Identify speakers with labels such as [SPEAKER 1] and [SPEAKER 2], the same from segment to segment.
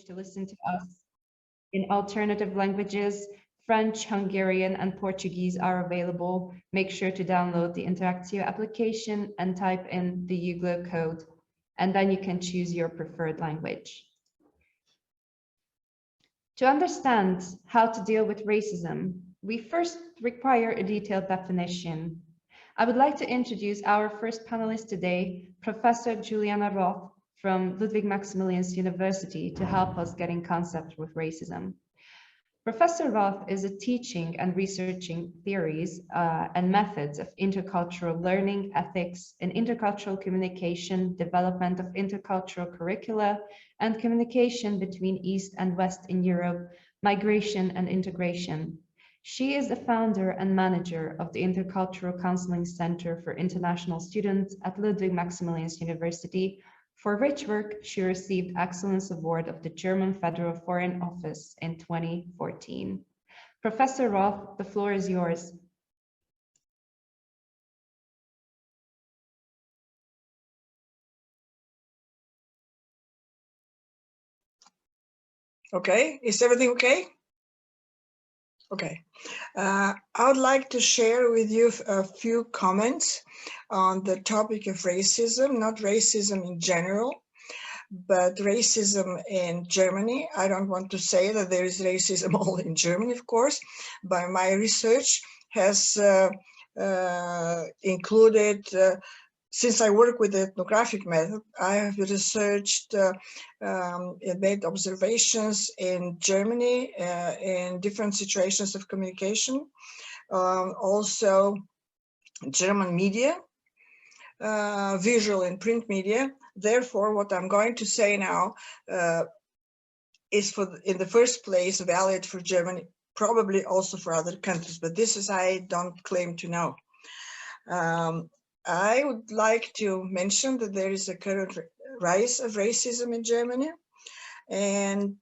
[SPEAKER 1] wish to listen to us in alternative languages, French, Hungarian, and Portuguese are available. Make sure to download the Interactio application and type in the EUGLOH code, and then you can choose your preferred language. To understand how to deal with racism, we first require a detailed definition. I would like to introduce our first panelist today, Professor Juliana Roth from Ludwig Maximilians University, to help us get in contact with racism. Professor Roth is teaching and researching theories and methods of intercultural learning, ethics, and intercultural communication, development of intercultural curricula, and communication between East and West in Europe, migration and integration. She is the founder and manager of the Intercultural Counseling Center for International Students at Ludwig Maximilians University, for which work she received Excellence Award of the German Federal Foreign Office in 2014. Professor Roth, the floor is yours.
[SPEAKER 2] Okay, is everything okay? Okay, I would like to share with you a few comments on the topic of racism, not racism in general, but racism in Germany. I don't want to say that there is racism all in Germany, of course, but my research has included, since I work with the ethnographic method, I have researched and made observations in Germany in different situations of communication, also German media, visual and print media. Therefore, what I'm going to say now is in the first place valid for Germany, probably also for other countries, but this is I don't claim to know. I would like to mention that there is a current rise of racism in Germany, and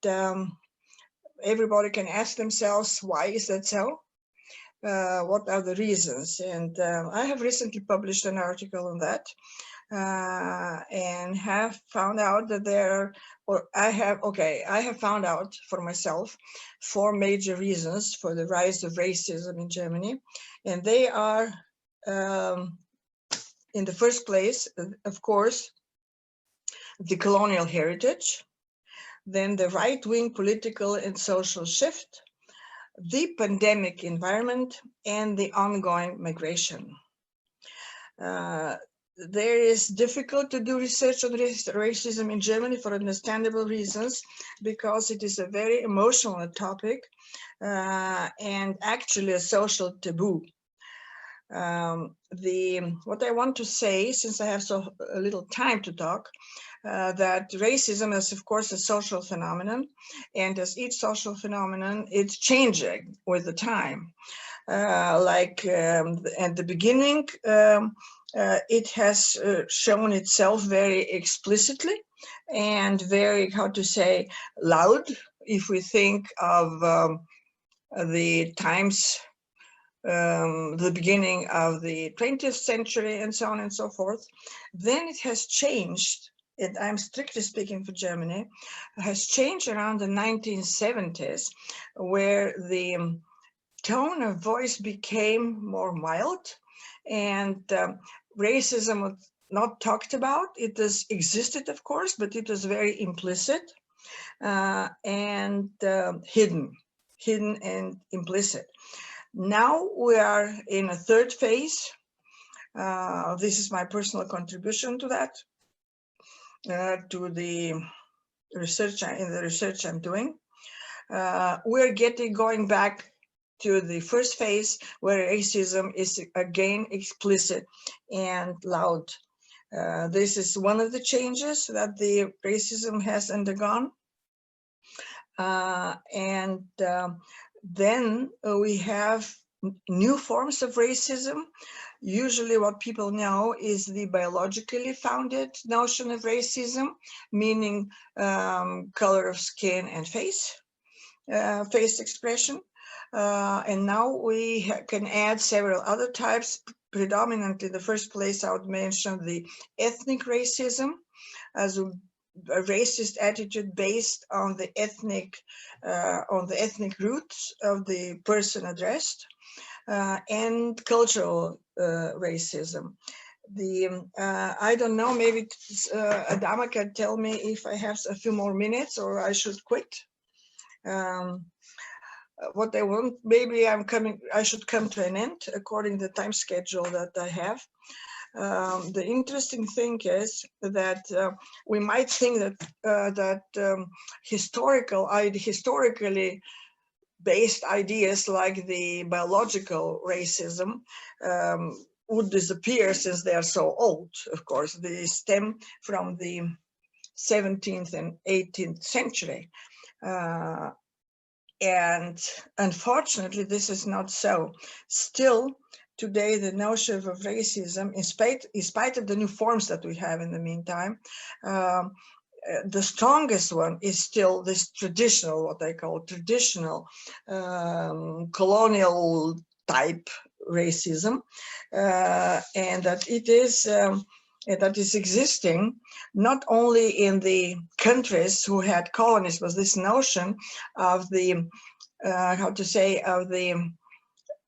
[SPEAKER 2] everybody can ask themselves, why is that so? What are the reasons? And I have recently published an article on that and have found out that I have found out for myself 4 major reasons for the rise of racism in Germany. And they are, in the first place, of course, the colonial heritage, then the right-wing political and social shift, the pandemic environment, and the ongoing migration. There is difficult to do research on racism in Germany for understandable reasons, because it is a very emotional topic and actually a social taboo. What I want to say, since I have so little time to talk, that racism is, of course, a social phenomenon, and as each social phenomenon, it's changing with the time. At the beginning, it has shown itself very explicitly and very, how to say, loud. If we think of the times, the beginning of the 20th century and so on and so forth, then it has changed. And I'm strictly speaking for Germany, has changed around the 1970s, where the tone of voice became more mild, and racism was not talked about. It has existed, of course, but it was very implicit and hidden and implicit. Now we are in a third phase. This is my personal contribution to that, to the research, I'm doing. We're going back to the first phase, where racism is again explicit and loud. This is one of the changes that the racism has undergone. Then we have new forms of racism. Usually what people know is the biologically founded notion of racism, meaning color of skin and face expression. And now we can add several other types. Predominantly, in the first place, I would mention the ethnic racism, as a racist attitude based on the ethnic roots of the person addressed, and cultural racism. I don't know, maybe Adama can tell me if I have a few more minutes or I should quit. What I want, maybe I should come to an end according to the time schedule that I have. The interesting thing is that we might think that historically based ideas like the biological racism would disappear since they are so old. Of course, they stem from the 17th and 18th century. And unfortunately, this is not so. Still, today, the notion of racism, in spite of the new forms that we have in the meantime, the strongest one is still this traditional, what I call traditional colonial type racism, and that it is that is existing not only in the countries who had colonies, but this notion of the of the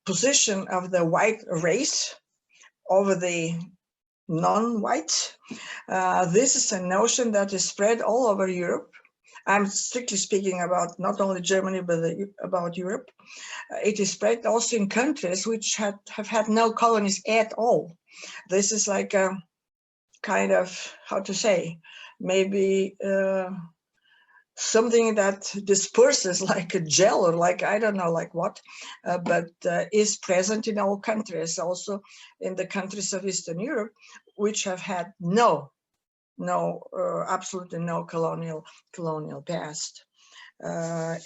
[SPEAKER 2] position of the white race over the non-whites. This is a notion that is spread all over Europe. I'm strictly speaking about not only Germany, but about Europe. It is spread also in countries which have had no colonies at all. This is like a kind of, maybe something that disperses like a gel or like, I don't know, like what, but is present in all countries, also in the countries of Eastern Europe, which have had absolutely no colonial past. Then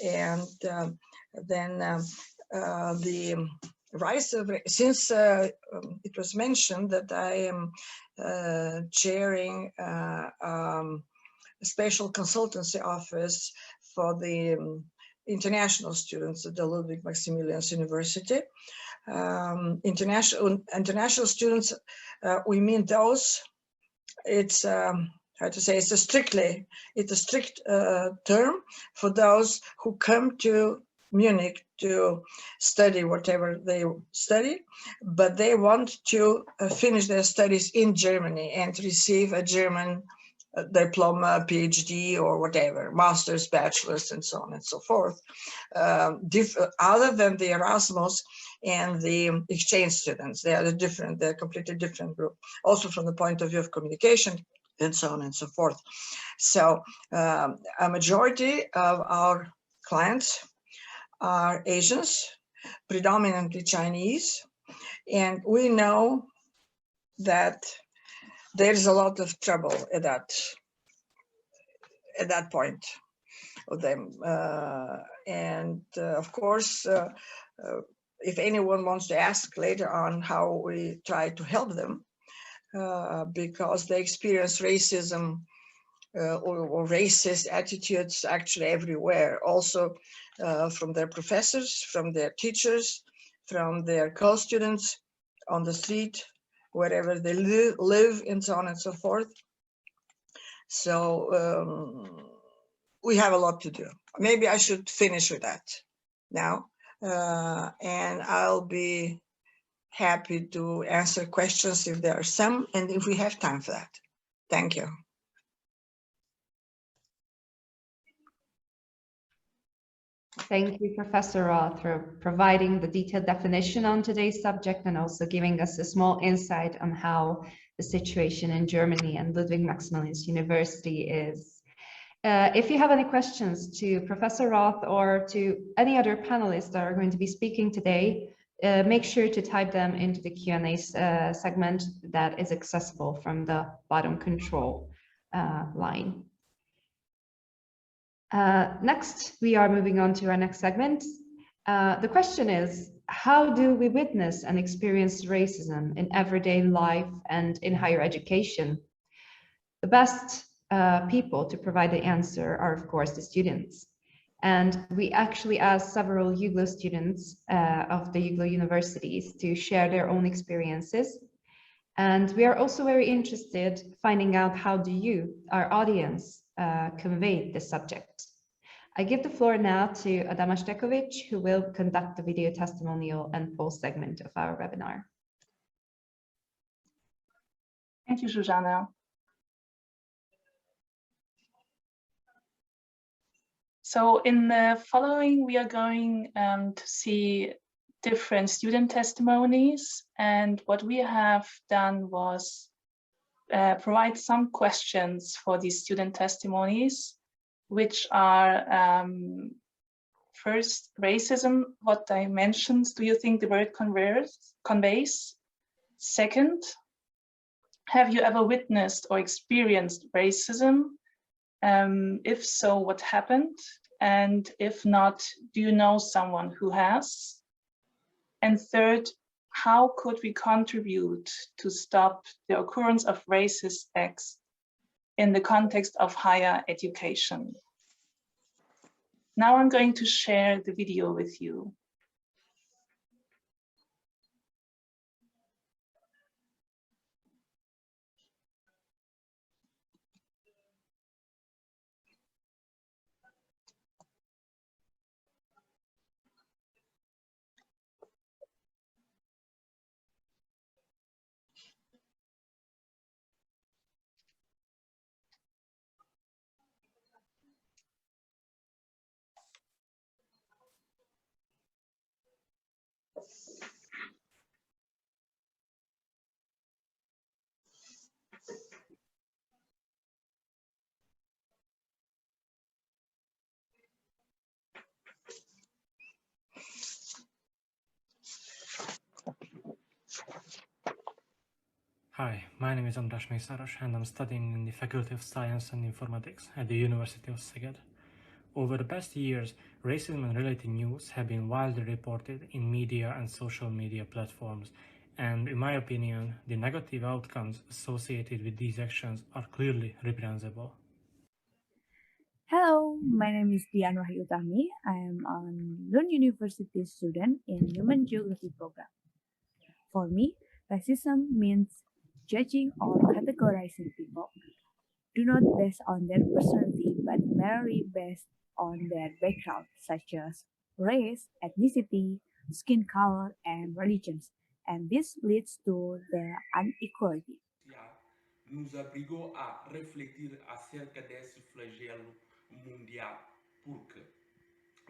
[SPEAKER 2] the rise of, since it was mentioned that I am chairing a special consultancy office for the international students at the Ludwig Maximilian University. International students, we mean those, it's it's a strict term for those who come to Munich to study whatever they study, but they want to finish their studies in Germany and receive a German diploma, PhD, or whatever, master's, bachelor's, and so on and so forth, other than the Erasmus and the exchange students. They're a completely different group, also from the point of view of communication, and so on and so forth. So a majority of our clients are Asians, predominantly Chinese, and we know that there's a lot of trouble at that point of them. Of course, if anyone wants to ask later on how we try to help them, because they experience racism or racist attitudes actually everywhere, also from their professors, from their teachers, from their co-students on the street, wherever they live, and so on and so forth. So we have a lot to do. Maybe I should finish with that now, and I'll be happy to answer questions if there are some, and if we have time for that. Thank you.
[SPEAKER 1] Thank you, Professor Roth, for providing the detailed definition on today's subject and also giving us a small insight on how the situation in Germany and Ludwig Maximilian University is. If you have any questions to Professor Roth or to any other panelists that are going to be speaking today, make sure to type them into the Q&A segment that is accessible from the bottom control line. Next, we are moving on to our next segment. The question is, how do we witness and experience racism in everyday life and in higher education? The best people to provide the answer are, of course, the students. And we actually asked several EUGLOH students of the EUGLOH universities to share their own experiences. And we are also very interested finding out how do you, our audience, conveyed the subject. I give the floor now to Adama Stekovic, who will conduct the video testimonial and poll segment of our webinar.
[SPEAKER 3] Thank you, Juliana. So in the following, we are going to see different student testimonies. And what we have done was provide some questions for these student testimonies, which are first, racism, what dimensions do you think the word conveys? Second, have you ever witnessed or experienced racism? If so, what happened? And if not, do you know someone who has? And third, how could we contribute to stop the occurrence of racist acts in the context of higher education? Now I'm going to share the video with you.
[SPEAKER 4] Hi, my name is András Mészáros and I'm studying in the Faculty of Science and Informatics at the University of Szeged. Over the past years, racism and related news have been widely reported in media and social media platforms, and in my opinion, the negative outcomes associated with these actions are clearly reprehensible.
[SPEAKER 5] Hello, my name is Dian Wahyutami. I am an Lund University student in Human Geography program. For me, racism means judging or categorizing people, do not based on their personality but merely based on their background, such as race, ethnicity, skin color, and religions. And this leads to the inequality.
[SPEAKER 6] Nos obrigou a refletir acerca desse flagelo mundial, porque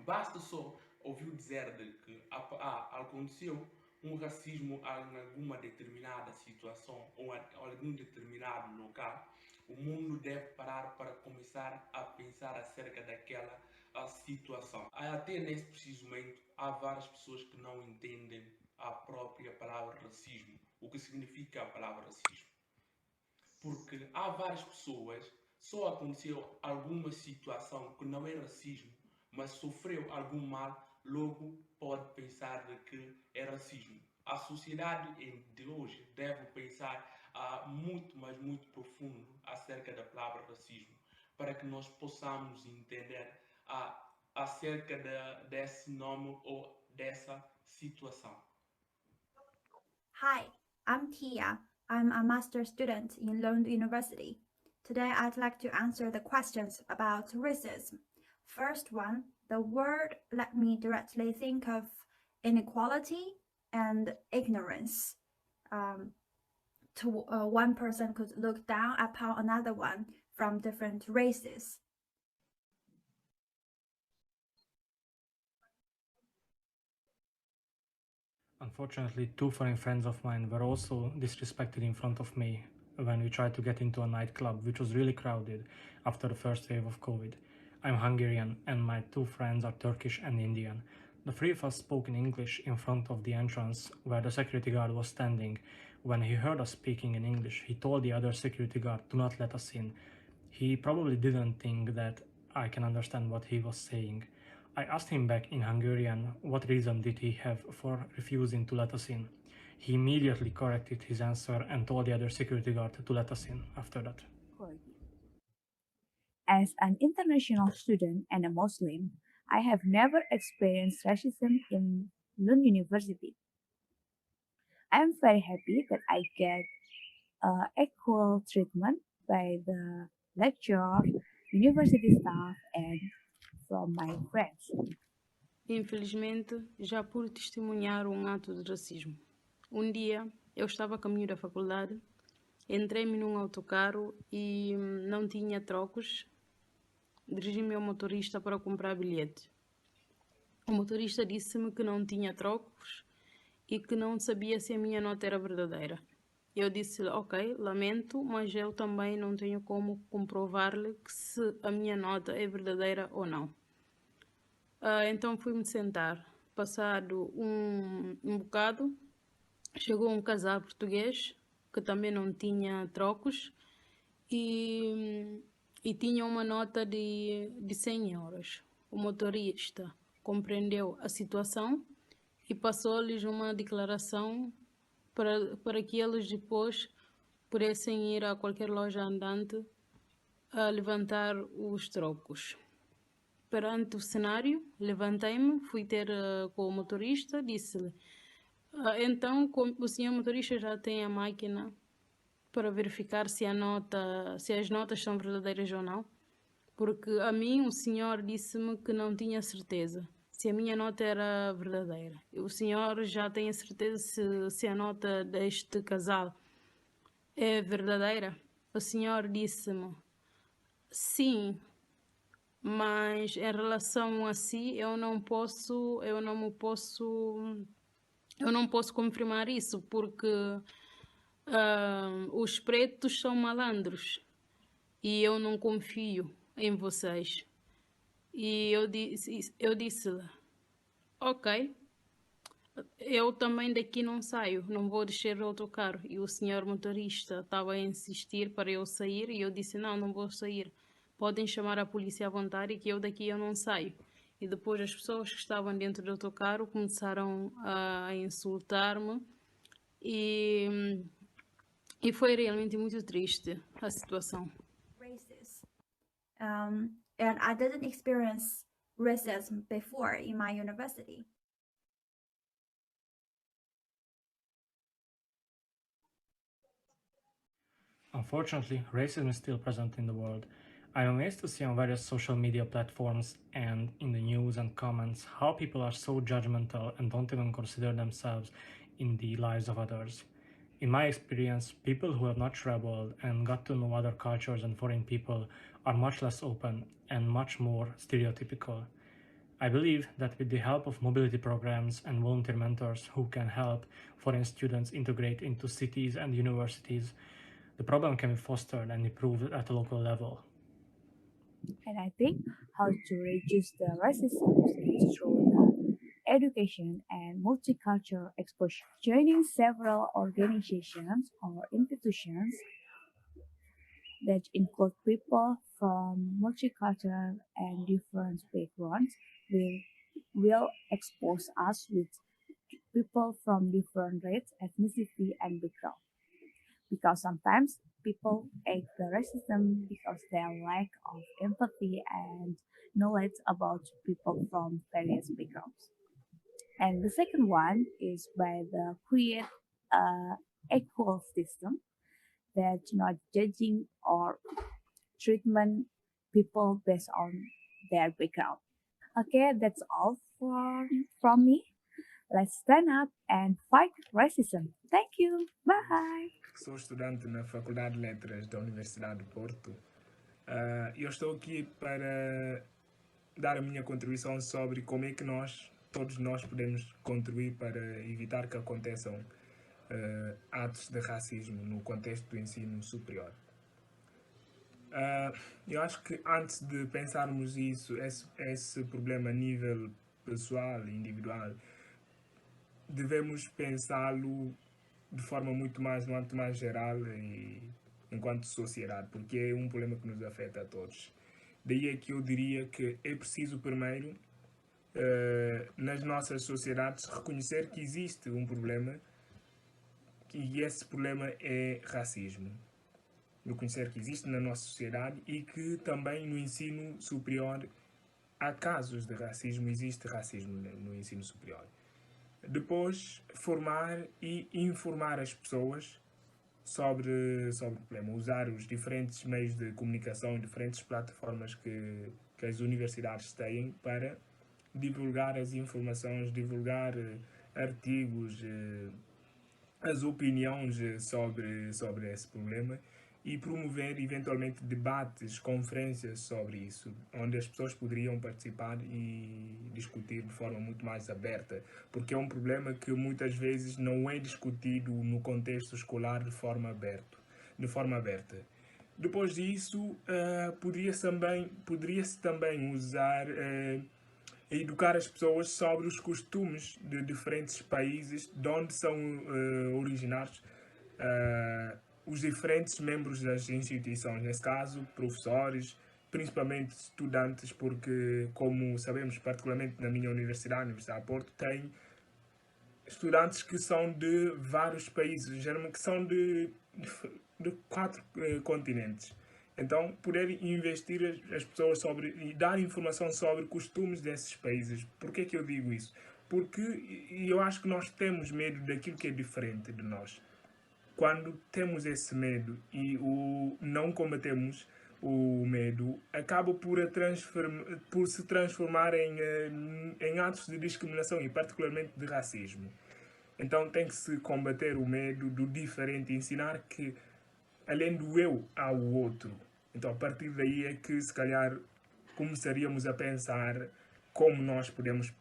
[SPEAKER 6] basta só ouvir dizer de que aconteceu um racismo em alguma determinada situação ou em algum determinado local, o mundo deve parar para começar a pensar acerca daquela situação. Até nesse preciso momento, há várias pessoas que não entendem a própria palavra racismo, o que significa a palavra racismo. Porque há várias pessoas, só aconteceu alguma situação que não é racismo, mas sofreu algum mal, logo pode pensar de que é racismo. A sociedade de hoje deve pensar muito, mas muito profundo acerca da palavra racismo, para que nós possamos entender acerca desse nome ou dessa situação.
[SPEAKER 7] Hi, I'm Tia. I'm a master student in Lund University. Today I'd like to answer the questions about racism. First one, the word let me directly think of inequality and ignorance. One person could look down upon another one from different races.
[SPEAKER 4] Unfortunately, two foreign friends of mine were also disrespected in front of me when we tried to get into a nightclub, which was really crowded after the first wave of COVID. I'm Hungarian and my two friends are Turkish and Indian. The three of us spoke in English in front of the entrance where the security guard was standing. When he heard us speaking in English, he told the other security guard to not let us in. He probably didn't think that I can understand what he was saying. I asked him back in Hungarian what reason did he have for refusing to let us in. He immediately corrected his answer and told the other security guard to let us in after that.
[SPEAKER 5] As an international student and a Muslim, I have never experienced racism in Lund University. I am very happy that I get equal treatment by the lecturer university staff, and from my friends.
[SPEAKER 8] Infelizmente, já pude testemunhar um ato de racismo. Um dia, eu estava a caminho da faculdade, entrei-me num autocarro e não tinha trocos. Dirigi-me ao motorista para comprar bilhete. O motorista disse-me que não tinha trocos e que não sabia se a minha nota era verdadeira. Eu disse-lhe, ok, lamento, mas eu também não tenho como comprovar-lhe que se a minha nota é verdadeira ou não. Então fui-me sentar. Passado um bocado, chegou um casal português que também não tinha trocos e tinha uma nota de 100 euros. O motorista compreendeu a situação e passou-lhes uma declaração para que eles depois pudessem ir a qualquer loja andante a levantar os trocos. Perante o cenário, levantei-me, fui ter com o motorista, disse-lhe, então o senhor motorista já tem a máquina para verificar se as notas são verdadeiras ou não? Porque a mim o senhor disse-me que não tinha certeza se a minha nota era verdadeira. O senhor já tem a certeza se a nota deste casal é verdadeira? O senhor disse-me, sim, mas em relação a si eu não posso confirmar isso porque os pretos são malandros e eu não confio em vocês. E eu disse-lhe, ok, eu também daqui não saio, não vou descer do autocarro. E o senhor motorista estava a insistir para eu sair e eu disse, não vou sair. Podem chamar a polícia à vontade que eu daqui eu não saio. E depois as pessoas que estavam dentro do autocarro começaram a insultar-me e foi realmente muito triste a situação.
[SPEAKER 7] Racist. And I didn't experience racism before in my university.
[SPEAKER 4] Unfortunately, racism is still present in the world. I'm amazed to see on various social media platforms and in the news and comments how people are so judgmental and don't even consider themselves in the lives of others. In my experience, people who have not traveled and got to know other cultures and foreign people are much less open and much more stereotypical. I believe that with the help of mobility programs and volunteer mentors who can help foreign students integrate into cities and universities, the problem can be fostered and improved at a local level.
[SPEAKER 5] And I think how to reduce the racism is through education and multicultural exposure. Joining several organizations or institutions that include people from multicultural and different backgrounds will expose us with people from different race, ethnicity, and background. Because sometimes people act the racism because their lack of empathy and knowledge about people from various backgrounds. And the second one is by the create equal system that not judging or treatment people based on their background. Okay, that's all from me. Let's stand up and fight racism. Thank you. Bye.
[SPEAKER 9] Sou estudante na Faculdade de Letras da Universidade de Porto. Eu estou aqui para dar a minha contribuição sobre como é que todos nós podemos contribuir para evitar que aconteçam atos de racismo no contexto do ensino superior. Eu acho que antes de pensarmos esse problema a nível pessoal e individual, devemos pensá-lo de forma muito no âmbito mais geral e enquanto sociedade, porque é um problema que nos afeta a todos. Daí é que eu diria que é preciso primeiro, nas nossas sociedades, reconhecer que existe um problema e esse problema é racismo. Reconhecer que existe na nossa sociedade e que também no ensino superior há casos de racismo, existe racismo no ensino superior. Depois, formar e informar as pessoas sobre o problema, usar os diferentes meios de comunicação, diferentes plataformas que as universidades têm para divulgar as informações, divulgar artigos, as opiniões sobre esse problema e promover eventualmente debates, conferências sobre isso, onde as pessoas poderiam participar e discutir de forma muito mais aberta, porque é um problema que muitas vezes não é discutido no contexto escolar de forma aberta. Depois disso, poderia-se também usar educar as pessoas sobre os costumes de diferentes países de onde são originários os diferentes membros das instituições, nesse caso, professores, principalmente estudantes, porque, como sabemos, particularmente na minha universidade, a Universidade de Porto, tem estudantes que são de vários países, geralmente que são de 4 continentes. Então, poder investir as pessoas e dar informação sobre costumes desses países. Por que eu digo isso? Porque eu acho que nós temos medo daquilo que é diferente de nós. Quando temos esse medo e não combatemos o medo, acaba por se transformar em atos de discriminação e particularmente de racismo. Então tem que se combater o medo do diferente e ensinar que além do eu há o outro. Então a partir daí é que se calhar começaríamos a pensar como nós podemos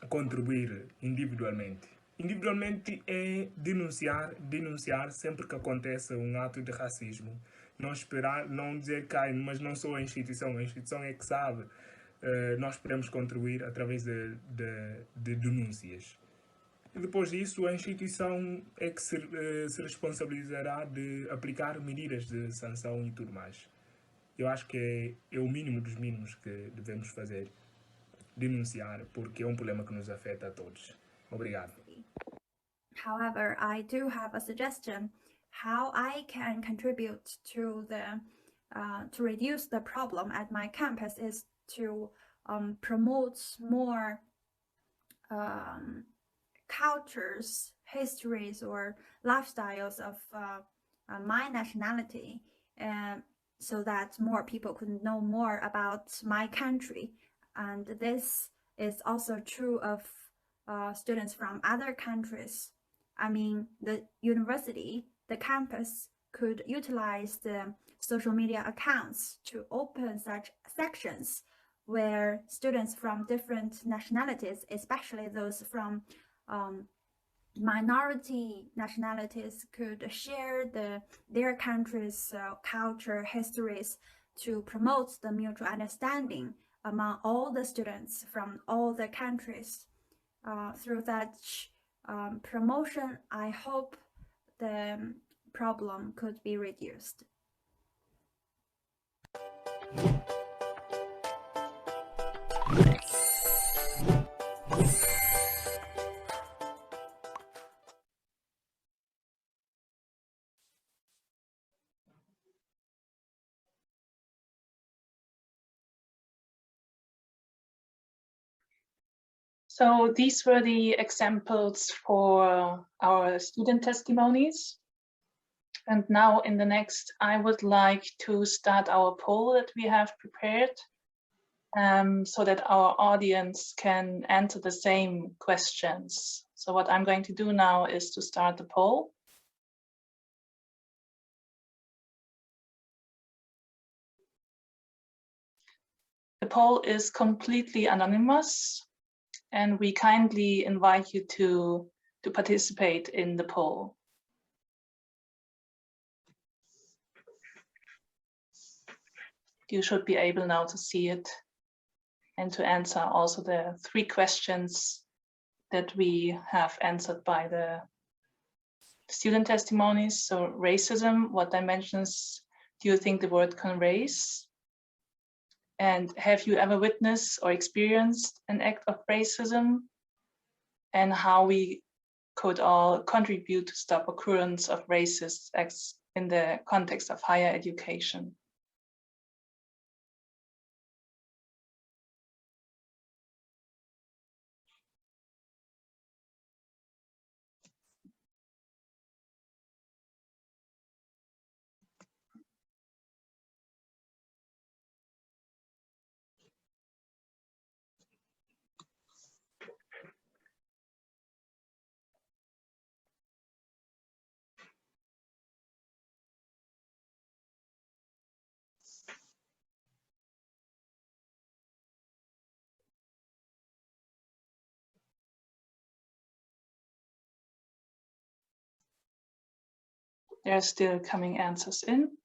[SPEAKER 9] contribuir individualmente. Individualmente é denunciar sempre que aconteça um ato de racismo. Não esperar, não dizer que mas não sou a instituição é que sabe. Nós podemos contribuir através de denúncias. E depois disso, a instituição é que se responsabilizará de aplicar medidas de sanção e tudo mais. Eu acho que é o mínimo dos mínimos que devemos fazer. Denunciar, porque é um problema que nos afeta a todos. Obrigado.
[SPEAKER 7] However, I do have a suggestion how I can contribute to to reduce the problem at my campus is to promote more cultures, histories, or lifestyles of my nationality, so that more people could know more about my country. And this is also true of students from other countries. I mean, the university, the campus could utilize the social media accounts to open such sections where students from different nationalities, especially those from minority nationalities, could share their country's culture, histories to promote the mutual understanding among all the students from all the countries. Through that promotion, I hope the problem could be reduced.
[SPEAKER 3] So these were the examples for our student testimonies. And now in the next, I would like to start our poll that we have prepared so that our audience can answer the same questions. So what I'm going to do now is to start the poll. The poll is completely anonymous, and we kindly invite you to participate in the poll. You should be able now to see it and to answer also the 3 questions that we have answered by the student testimonies. So racism, what dimensions do you think the word can raise? And have you ever witnessed or experienced an act of racism? And how we could all contribute to stop occurrence of racist acts in the context of higher education. There are still coming answers in.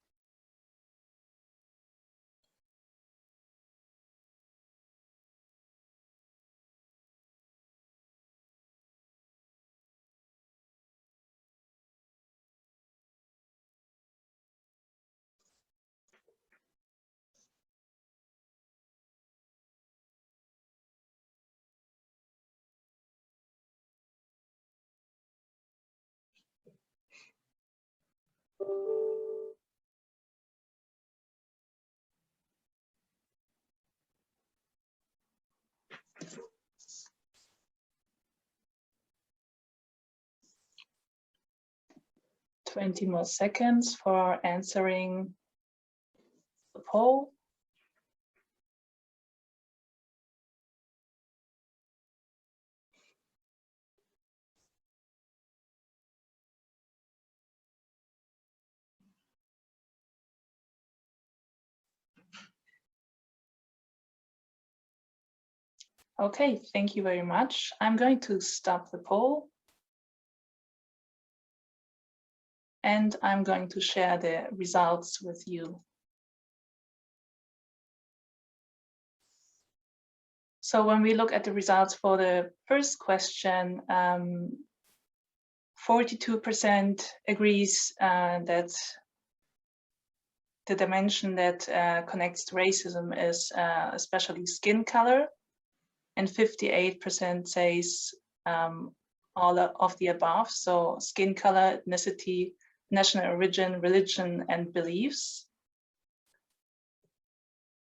[SPEAKER 3] "20 more seconds for answering the poll. Okay, thank you very much. I'm going to stop the poll. And I'm going to share the results with you. So when we look at the results for the first question, 42% agrees that the dimension that connects to racism is especially skin color, and 58% says all of the above, so skin color, ethnicity, national origin, religion, and beliefs.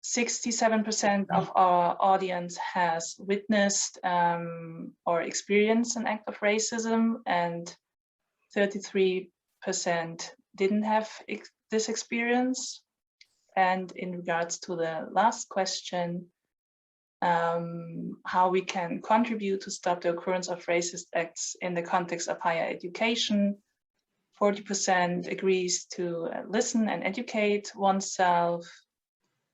[SPEAKER 3] 67% of our audience has witnessed or experienced an act of racism, and 33% didn't have this experience. And in regards to the last question, how we can contribute to stop the occurrence of racist acts in the context of higher education, 40% agrees to listen and educate oneself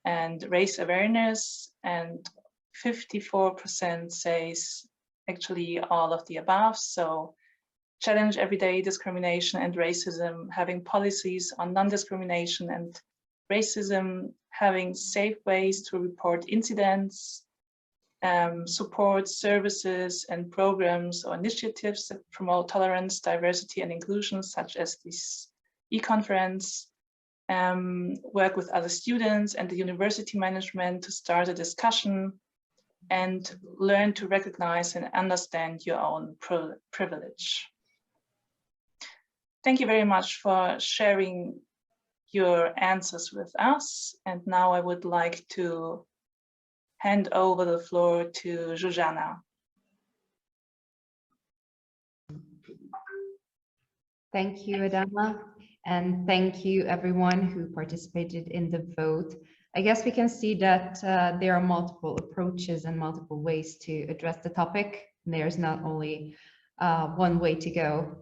[SPEAKER 3] and raise awareness, and 54% says actually all of the above. So challenge everyday discrimination and racism, having policies on non-discrimination and racism, having safe ways to report incidents, support services and programs or initiatives that promote tolerance, diversity, and inclusion, such as this e-conference, work with other students and the university management to start a discussion, and learn to recognize and understand your own privilege. Thank you very much for sharing your answers with us. And now I would like to hand over the floor to Juliana.
[SPEAKER 1] Thank you, Adama. And thank you everyone who participated in the vote. I guess we can see that there are multiple approaches and multiple ways to address the topic. There's not only one way to go.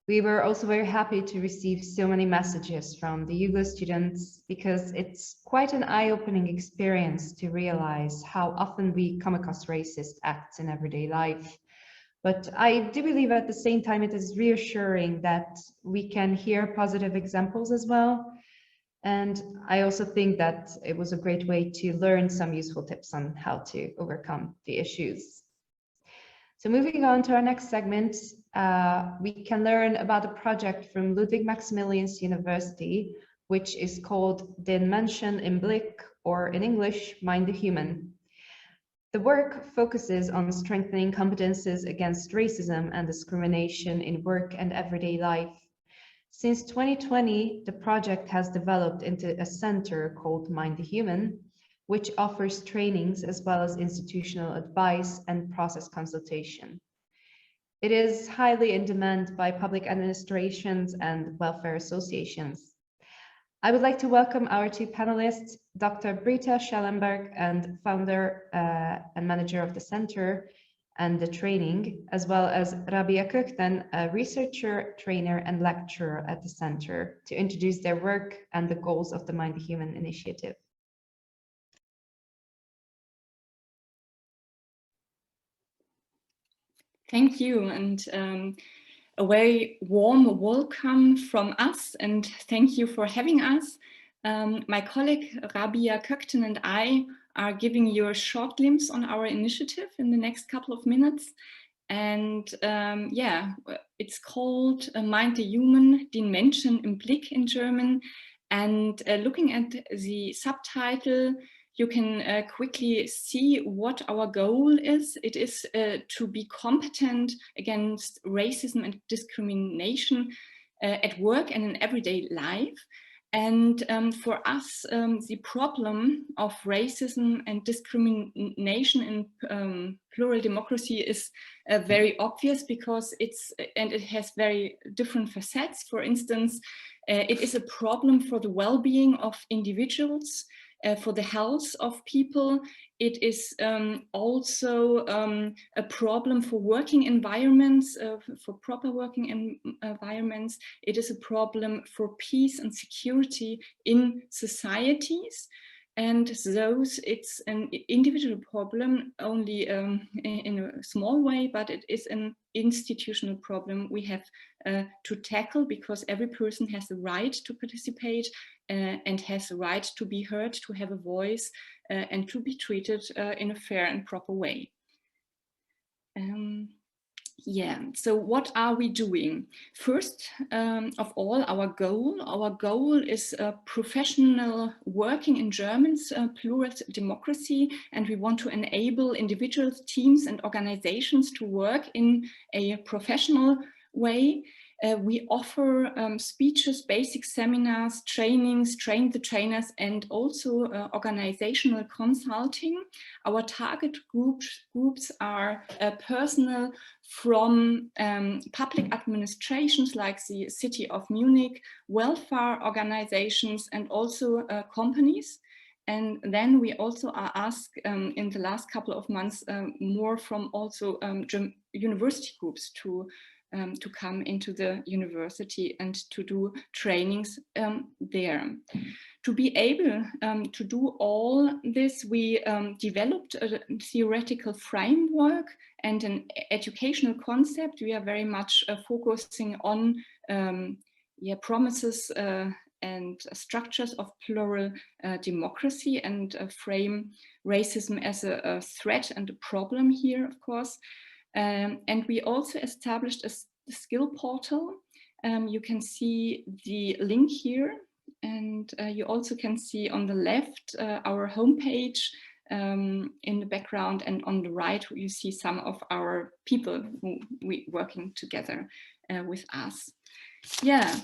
[SPEAKER 1] We were also very happy to receive so many messages from the EUGLOH students, because it's quite an eye-opening experience to realize how often we come across racist acts in everyday life. But I do believe at the same time it is reassuring that we can hear positive examples as well. And I also think that it was a great way to learn some useful tips on how to overcome the issues. So moving on to our next segment, we can learn about a project from Ludwig Maximilians University, which is called Den Menschen im Blick, or in English, Mind the Human. The work focuses on strengthening competences against racism and discrimination in work and everyday life. Since 2020, the project has developed into a center called Mind the Human, which offers trainings as well as institutional advice and process consultation. It is highly in demand by public administrations and welfare associations. I would like to welcome our two panelists, Dr. Britta Schellenberg, and founder and manager of the center and the training, as well as Rabia Kökten, a researcher, trainer, and lecturer at the center, to introduce their work and the goals of the Mind the Human initiative.
[SPEAKER 10] Thank you, and a very warm welcome from us, and thank you for having us. My colleague Rabia Kökten and I are giving you a short glimpse on our initiative in the next couple of minutes. And yeah, it's called Mind the Human, den Menschen im Blick in German. And looking at the subtitle, you can quickly see what our goal is. It is to be competent against racism and discrimination at work and in everyday life. And for us, the problem of racism and discrimination in plural democracy is very obvious, because it has very different facets. For instance, it is a problem for the well-being of individuals, for the health of people. It is also a problem for working environments, for proper working environments. It is a problem for peace and security in societies. And those, it's an individual problem only in a small way, but it is an institutional problem we have to tackle, because every person has the right to participate and has the right to be heard, to have a voice, and to be treated in a fair and proper way. Yeah, so what are we doing? First of all, our goal is professional working in German's plural democracy, and we want to enable individuals, teams and organizations to work in a professional way. We offer speeches, basic seminars, trainings, train the trainers, and also organizational consulting. Our target groups are personnel from public administrations like the City of Munich, welfare organizations, and also companies. And then we also are asked in the last couple of months more from also university groups to come into the university and to do trainings there. To be able to do all this, we developed a theoretical framework and an educational concept. We are very much focusing on promises and structures of plural democracy, and frame racism as a threat and a problem here, of course. And we also established a skill portal. You can see the link here, and you also can see on the left our homepage in the background, and on the right you see some of our people who we working together with us. Yeah.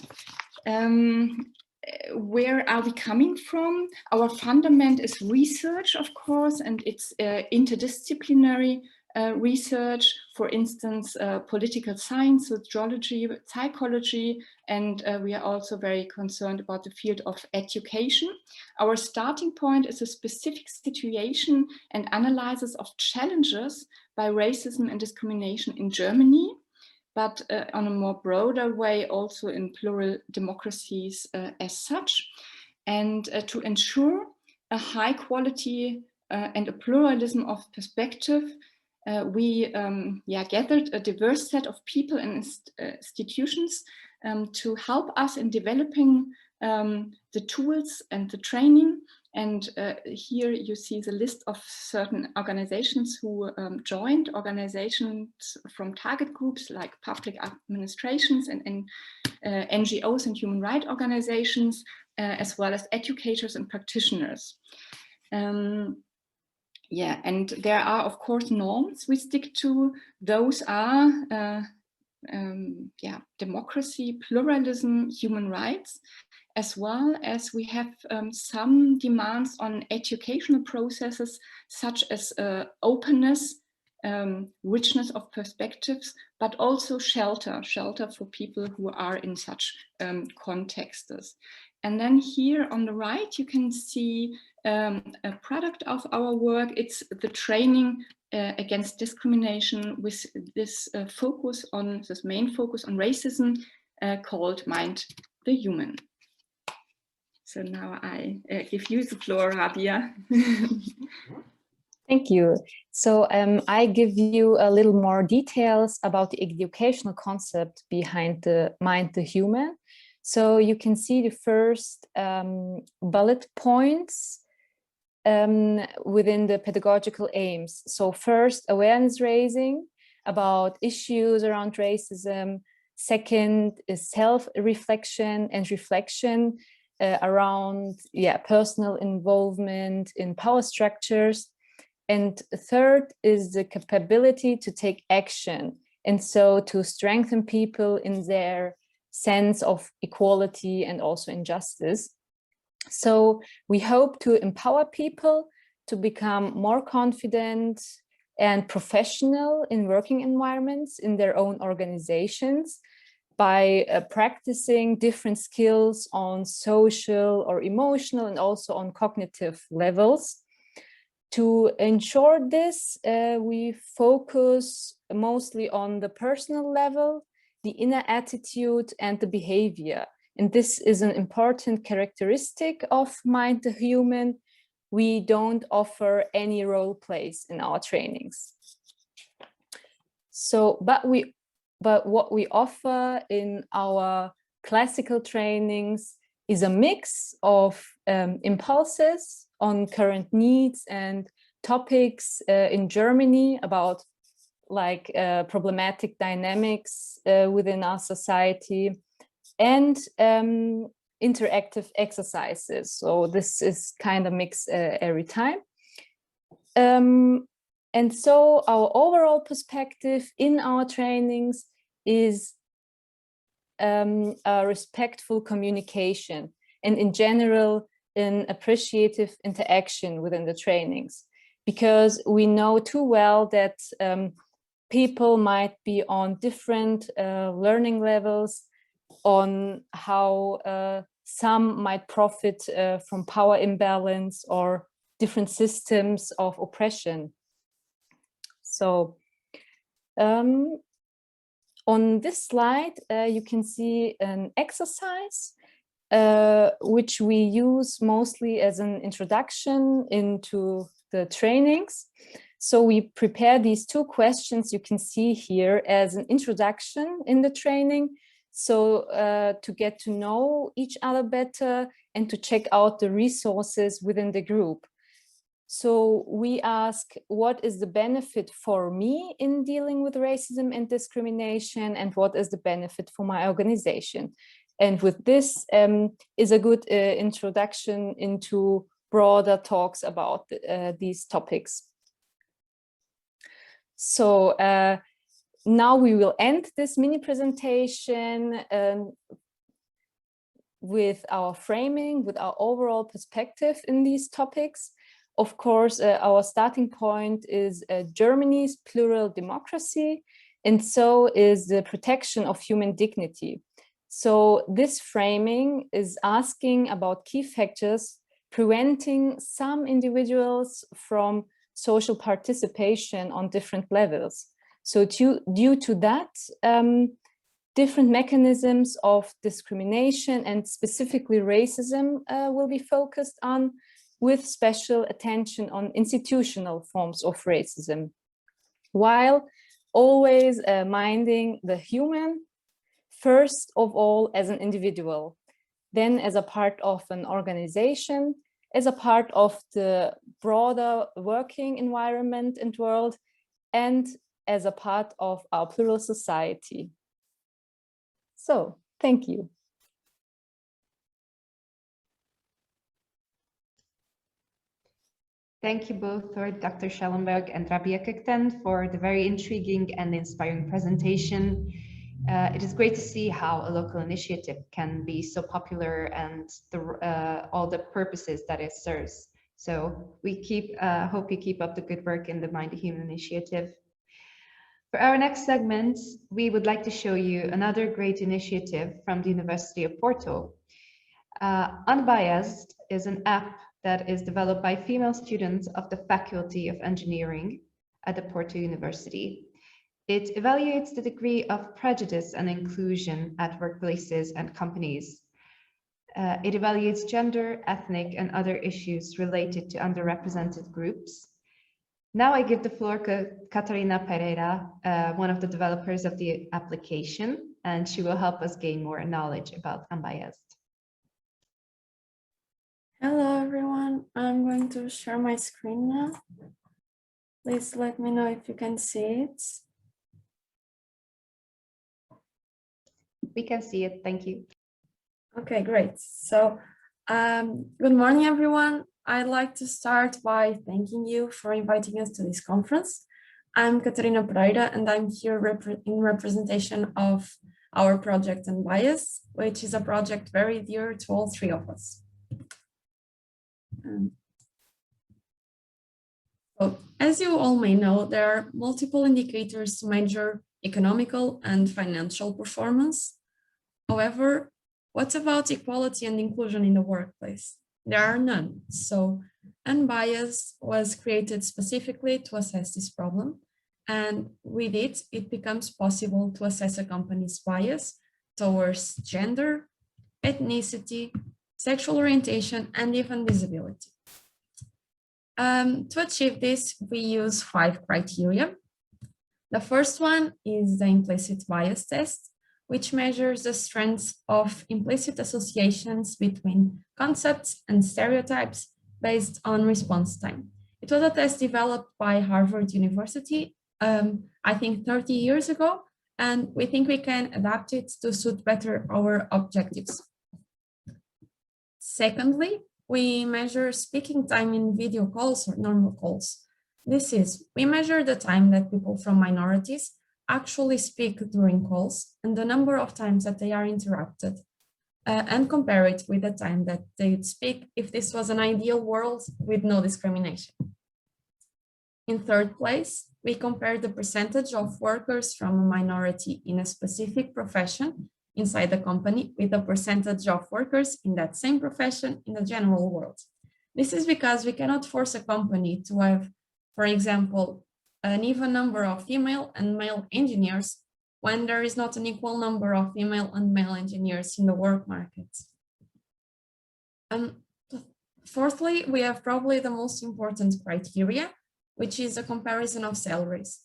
[SPEAKER 10] Where are we coming from? Our fundament is research, of course, and it's interdisciplinary research, for instance, political science, sociology, psychology, and we are also very concerned about the field of education. Our starting point is a specific situation and analysis of challenges by racism and discrimination in Germany, but on a more broader way also in plural democracies as such. And to ensure a high quality and a pluralism of perspective, we gathered a diverse set of people and institutions to help us in developing the tools and the training. And here you see the list of certain organizations who joined, organizations from target groups like public administrations and NGOs and human rights organizations, as well as educators and practitioners. Yeah, and there are, of course, norms we stick to. Those are democracy, pluralism, human rights, as well as we have some demands on educational processes, such as openness, richness of perspectives, but also shelter for people who are in such contexts. And then here on the right, you can see a product of our work. It's the training against discrimination with this focus on, this main focus on racism, called Mind the Human. So now I give you the floor, Rabia.
[SPEAKER 11] Thank you. So I give you a little more details about the educational concept behind the mind, the human. So you can see the first bullet points within the pedagogical aims. So first, awareness raising about issues around racism. Second is self-reflection and reflection around personal involvement in power structures. And third is the capability to take action, and so to strengthen people in their sense of equality and also injustice. So we hope to empower people to become more confident and professional in working environments in their own organizations by practicing different skills on social or emotional and also on cognitive levels. To ensure this, we focus mostly on the personal level, the inner attitude and the behavior. And this is an important characteristic of Mind the Human. We don't offer any role plays in our trainings. So, but what we offer in our classical trainings is a mix of impulses on current needs and topics in Germany about like problematic dynamics within our society, and interactive exercises. So this is kind of mixed every time. And so our overall perspective in our trainings is a respectful communication, and in general, an appreciative interaction within the trainings, because we know too well that people might be on different learning levels, on how some might profit from power imbalance or different systems of oppression. So on this slide, you can see an exercise which we use mostly as an introduction into the trainings. So we prepare these two questions you can see here as an introduction in the training. So to get to know each other better and to check out the resources within the group. So we ask, what is the benefit for me in dealing with racism and discrimination, and what is the benefit for my organization? And with this is a good introduction into broader talks about these topics. So now we will end this mini presentation with our framing, with our overall perspective in these topics. Of course, our starting point is Germany's plural democracy, and so is the protection of human dignity. So this framing is asking about key factors preventing some individuals from social participation on different levels. So due to that, different mechanisms of discrimination and specifically racism will be focused on, with special attention on institutional forms of racism, while always minding the human, first of all as an individual, then as a part of an organization, as a part of the broader working environment and world, and as a part of our plural society. So, thank you.
[SPEAKER 1] Thank you both, Dr. Schellenberg and Rabia Kekten, for the very intriguing and inspiring presentation. It is great to see how a local initiative can be so popular and all the purposes that it serves. So we hope you keep up the good work in the Mind the Human initiative. For our next segment, we would like to show you another great initiative from the University of Porto. Unbiased is an app that is developed by female students of the Faculty of Engineering at the Porto University. It evaluates the degree of prejudice and inclusion at workplaces and companies. It evaluates gender, ethnic, and other issues related to underrepresented groups. Now I give the floor to Catarina Pereira, one of the developers of the application, and she will help us gain more knowledge about Unbiased.
[SPEAKER 12] Hello everyone, I'm going to share my screen now. Please let me know if you can see it.
[SPEAKER 1] We can see it, thank you.
[SPEAKER 12] Okay, great. So, good morning everyone. I'd like to start by thanking you for inviting us to this conference. I'm Catarina Pereira and I'm here in representation of our project Unbiased, which is a project very dear to all three of us. So, as you all may know, there are multiple indicators to measure economical and financial performance. However, what about equality and inclusion in the workplace? There are none. So Unbiased was created specifically to assess this problem. And with it, it becomes possible to assess a company's bias towards gender, ethnicity, sexual orientation, and even disability. To achieve this, we use 5 criteria. The first one is the implicit bias test, which measures the strength of implicit associations between concepts and stereotypes based on response time. It was a test developed by Harvard University, I think 30 years ago, and we think we can adapt it to suit better our objectives. Secondly, we measure speaking time in video calls or normal calls. This is, we measure the time that people from minorities actually speak during calls and the number of times that they are interrupted, and compare it with the time that they would speak if this was an ideal world with no discrimination. In third place, we compare the percentage of workers from a minority in a specific profession inside the company with the percentage of workers in that same profession in the general world. This is because we cannot force a company to have, for example, an even number of female and male engineers when there is not an equal number of female and male engineers in the work market. And fourthly, we have probably the most important criteria, which is a comparison of salaries.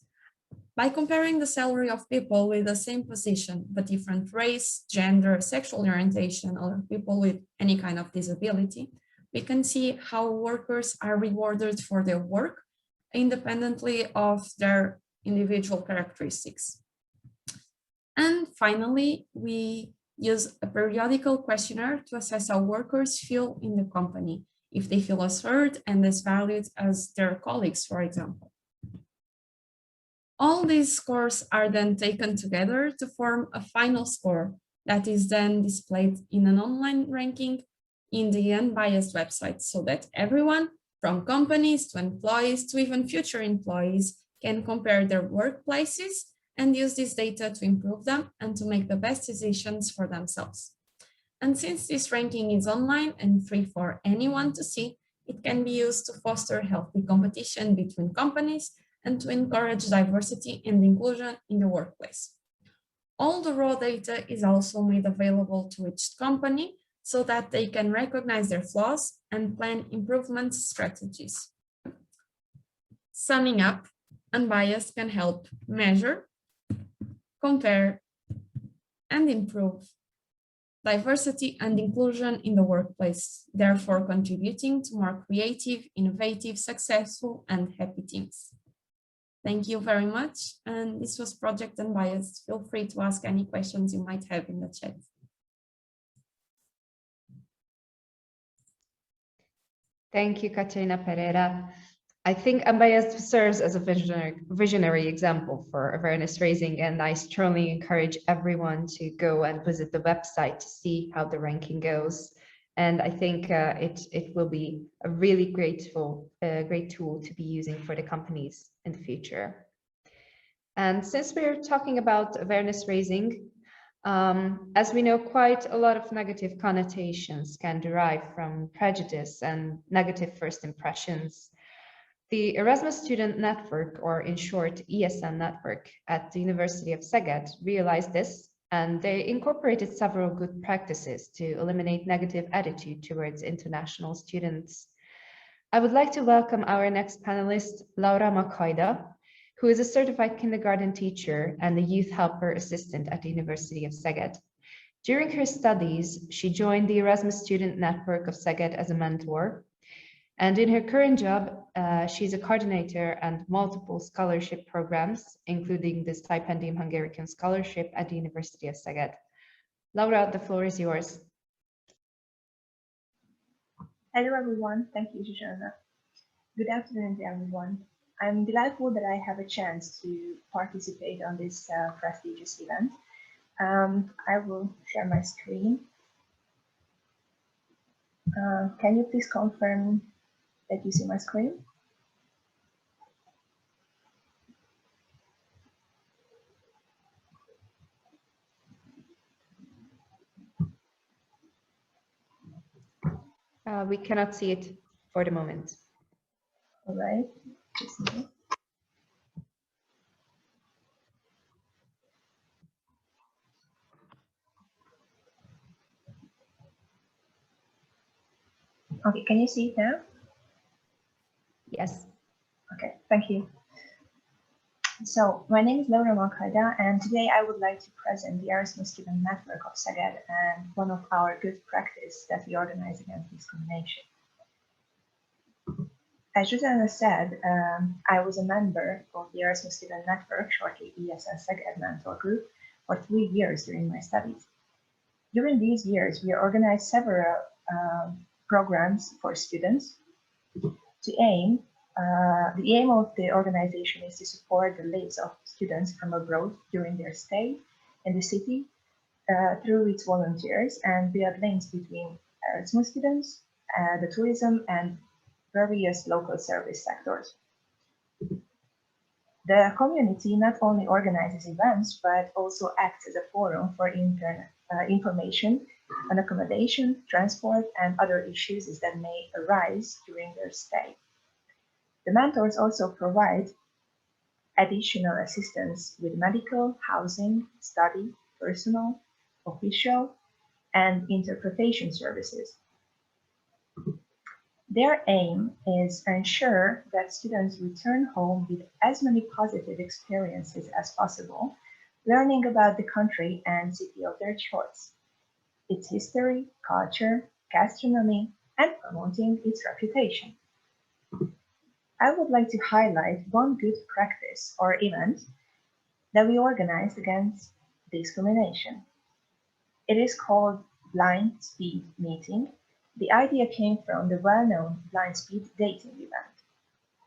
[SPEAKER 12] By comparing the salary of people with the same position, but different race, gender, sexual orientation, or people with any kind of disability, we can see how workers are rewarded for their work independently of their individual characteristics. And finally, we use a periodical questionnaire to assess how workers feel in the company, if they feel as heard and as valued as their colleagues, for example. All these scores are then taken together to form a final score that is then displayed in an online ranking in the Unbiased website so that everyone, from companies to employees to even future employees, can compare their workplaces and use this data to improve them and to make the best decisions for themselves. And since this ranking is online and free for anyone to see, it can be used to foster healthy competition between companies and to encourage diversity and inclusion in the workplace. All the raw data is also made available to each company so that they can recognize their flaws and plan improvement strategies. Summing up, Unbiased can help measure, compare, and improve diversity and inclusion in the workplace, therefore contributing to more creative, innovative, successful, and happy teams. Thank you very much. And this was Project Unbiased. Feel free to ask any questions you might have in the chat.
[SPEAKER 1] Thank you, Catarina Pereira. I think Unbiased serves as a visionary example for awareness raising, and I strongly encourage everyone to go and visit the website to see how the ranking goes. And I think it will be a really great tool to be using for the companies in the future. And since we're talking about awareness raising, as we know, quite a lot of negative connotations can derive from prejudice and negative first impressions. The Erasmus Student Network, or in short, ESN Network at the University of Szeged, realized this, and they incorporated several good practices to eliminate negative attitude towards international students. I would like to welcome our next panelist, Laura Makhoida, who is a certified kindergarten teacher and a youth helper assistant at the University of Szeged. During her studies, she joined the Erasmus Student Network of Szeged as a mentor. And in her current job, she's a coordinator and multiple scholarship programs, including the Stipendium Hungarian Scholarship at the University of Szeged. Laura, the floor is yours.
[SPEAKER 13] Hello everyone, thank you, Juliana. Good afternoon to everyone. I'm delightful that I have a chance to participate on this prestigious event. I will share my screen. Can you please confirm that you see my screen?
[SPEAKER 1] We cannot see it for the moment.
[SPEAKER 13] All right. Just a minute. Okay, can you see it now?
[SPEAKER 1] Yes.
[SPEAKER 13] Okay, thank you. So my name is Laura Makhoida, and today I would like to present the Erasmus Student Network of Szeged and one of our good practice that we organize against discrimination. As Juliana said, I was a member of the Erasmus Student Network, shortly ESN Szeged Mentor Group, for 3 years during my studies. During these years, we organized several programs for students. The aim of the organization is to support the lives of students from abroad during their stay in the city through its volunteers and build links between Erasmus students, the tourism, and various local service sectors. The community not only organizes events, but also acts as a forum for information on accommodation, transport, and other issues that may arise during their stay. The mentors also provide additional assistance with medical, housing, study, personal, official, and interpretation services. Their aim is to ensure that students return home with as many positive experiences as possible, learning about the country and city of their choice, its history, culture, gastronomy, and promoting its reputation. I would like to highlight one good practice or event that we organized against discrimination. It is called Blind Speed Meeting. The idea came from the well-known blind speed dating event.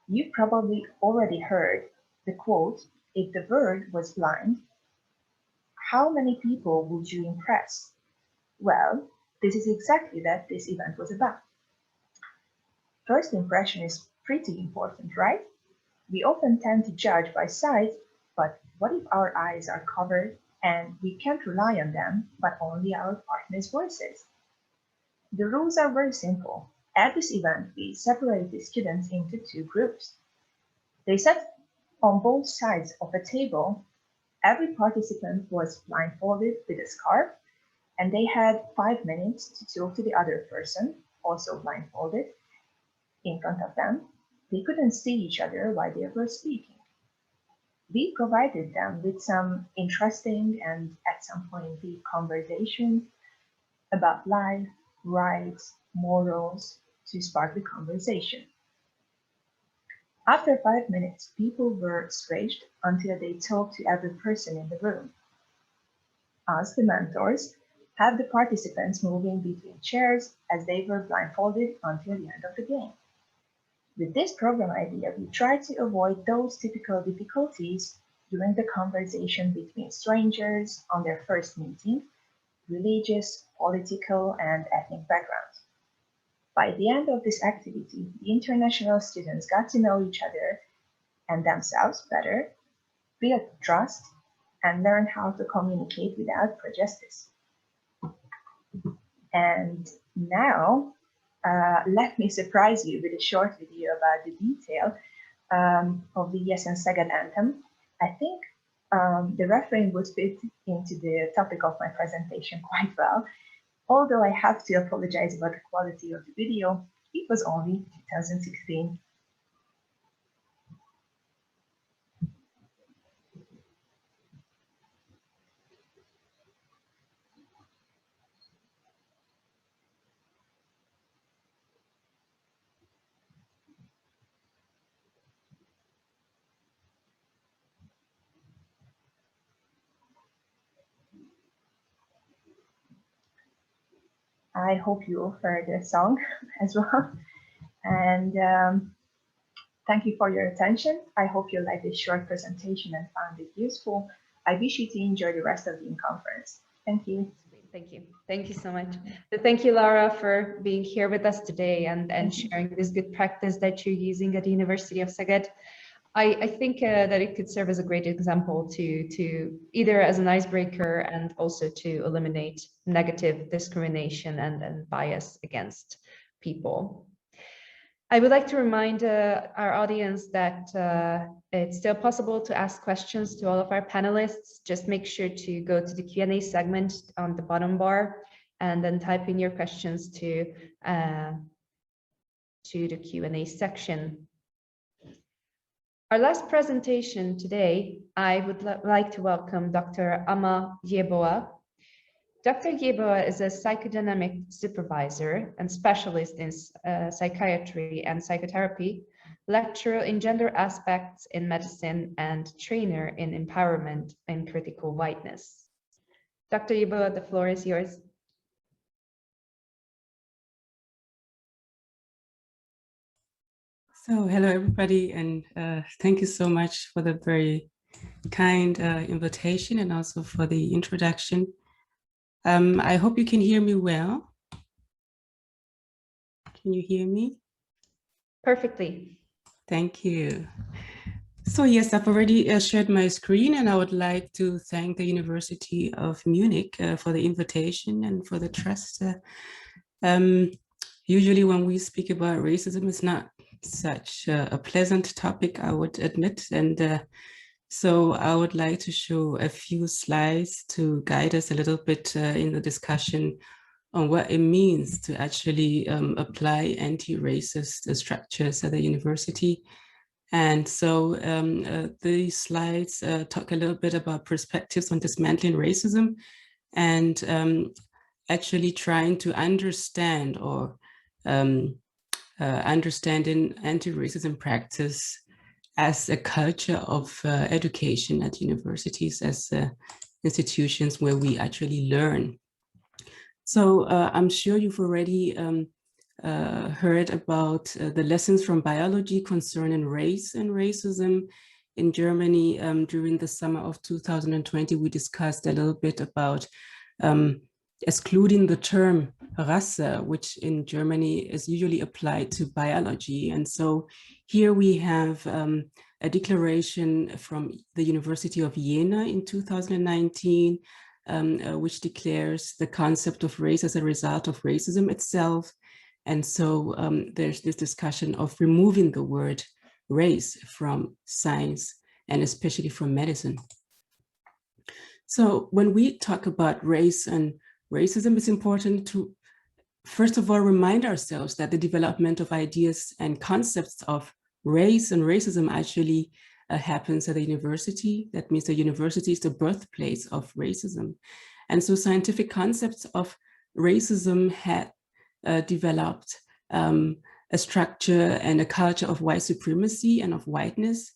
[SPEAKER 13] You probably already heard the quote, "If the bird was blind, how many people would you impress?" Well, this is exactly what this event was about. First impression is pretty important, right? We often tend to judge by sight, but what if our eyes are covered and we can't rely on them, but only our partner's voices? The rules are very simple. At this event, we separate the students into 2 groups. They sat on both sides of a table. Every participant was blindfolded with a scarf, and they had 5 minutes to talk to the other person, also blindfolded, in front of them. They couldn't see each other while they were speaking. We provided them with some interesting and at some point deep conversations about life, rights, morals, to spark the conversation. After 5 minutes, people were stretched until they talked to every person in the room. Us, the mentors, had the participants moving between chairs as they were blindfolded until the end of the game. With this program idea, we tried to avoid those typical difficulties during the conversation between strangers on their first meeting, religious, political, and ethnic backgrounds. By the end of this activity, the international students got to know each other and themselves better, built trust, and learned how to communicate without prejudice. And now, let me surprise you with a short video about the detail of the ESN Szeged anthem. I think the refrain would fit into the topic of my presentation quite well. Although I have to apologize about the quality of the video, It was only 2016. I hope you heard the song as well. And thank you for your attention. I hope you liked this short presentation and found it useful. I wish you to enjoy the rest of the conference. Thank you.
[SPEAKER 1] Thank you. Thank you so much. So thank you, Laura, for being here with us today and sharing this good practice that you're using at the University of Szeged. I think that it could serve as a great example to either as an icebreaker and also to eliminate negative discrimination and bias against people. I would like to remind our audience that it's still possible to ask questions to all of our panelists. Just make sure to go to the Q&A segment on the bottom bar and then type in your questions to the Q&A section. Our last presentation today, I would like to welcome Dr. Ama Yeboah. Dr. Yeboah is a psychodynamic supervisor and specialist in psychiatry and psychotherapy, lecturer in gender aspects in medicine, and trainer in empowerment and critical whiteness. Dr. Yeboah, the floor is yours.
[SPEAKER 14] So hello everybody, and thank you so much for the very kind invitation and also for the introduction. I hope you can hear me well. Can you hear me?
[SPEAKER 1] Perfectly.
[SPEAKER 14] Thank you. So yes, I've already shared my screen, and I would like to thank the University of Munich for the invitation and for the trust. Usually when we speak about racism, it's not such a pleasant topic, I would admit. And so I would like to show a few slides to guide us a little bit in the discussion on what it means to actually apply anti-racist structures at the university. And so these slides talk a little bit about perspectives on dismantling racism and actually trying to understand or understanding anti-racism practice as a culture of education at universities, as institutions where we actually learn. So I'm sure you've already heard about the lessons from biology concerning race and racism. In Germany, during the summer of 2020, we discussed a little bit about excluding the term Rasse, which in Germany is usually applied to biology. And so here we have a declaration from the University of Jena in 2019, which declares the concept of race as a result of racism itself. And so there's this discussion of removing the word race from science and especially from medicine. So when we talk about race and racism, it's important to, first of all, remind ourselves that the development of ideas and concepts of race and racism actually happens at the university. That means the university is the birthplace of racism. And so scientific concepts of racism had developed a structure and a culture of white supremacy and of whiteness.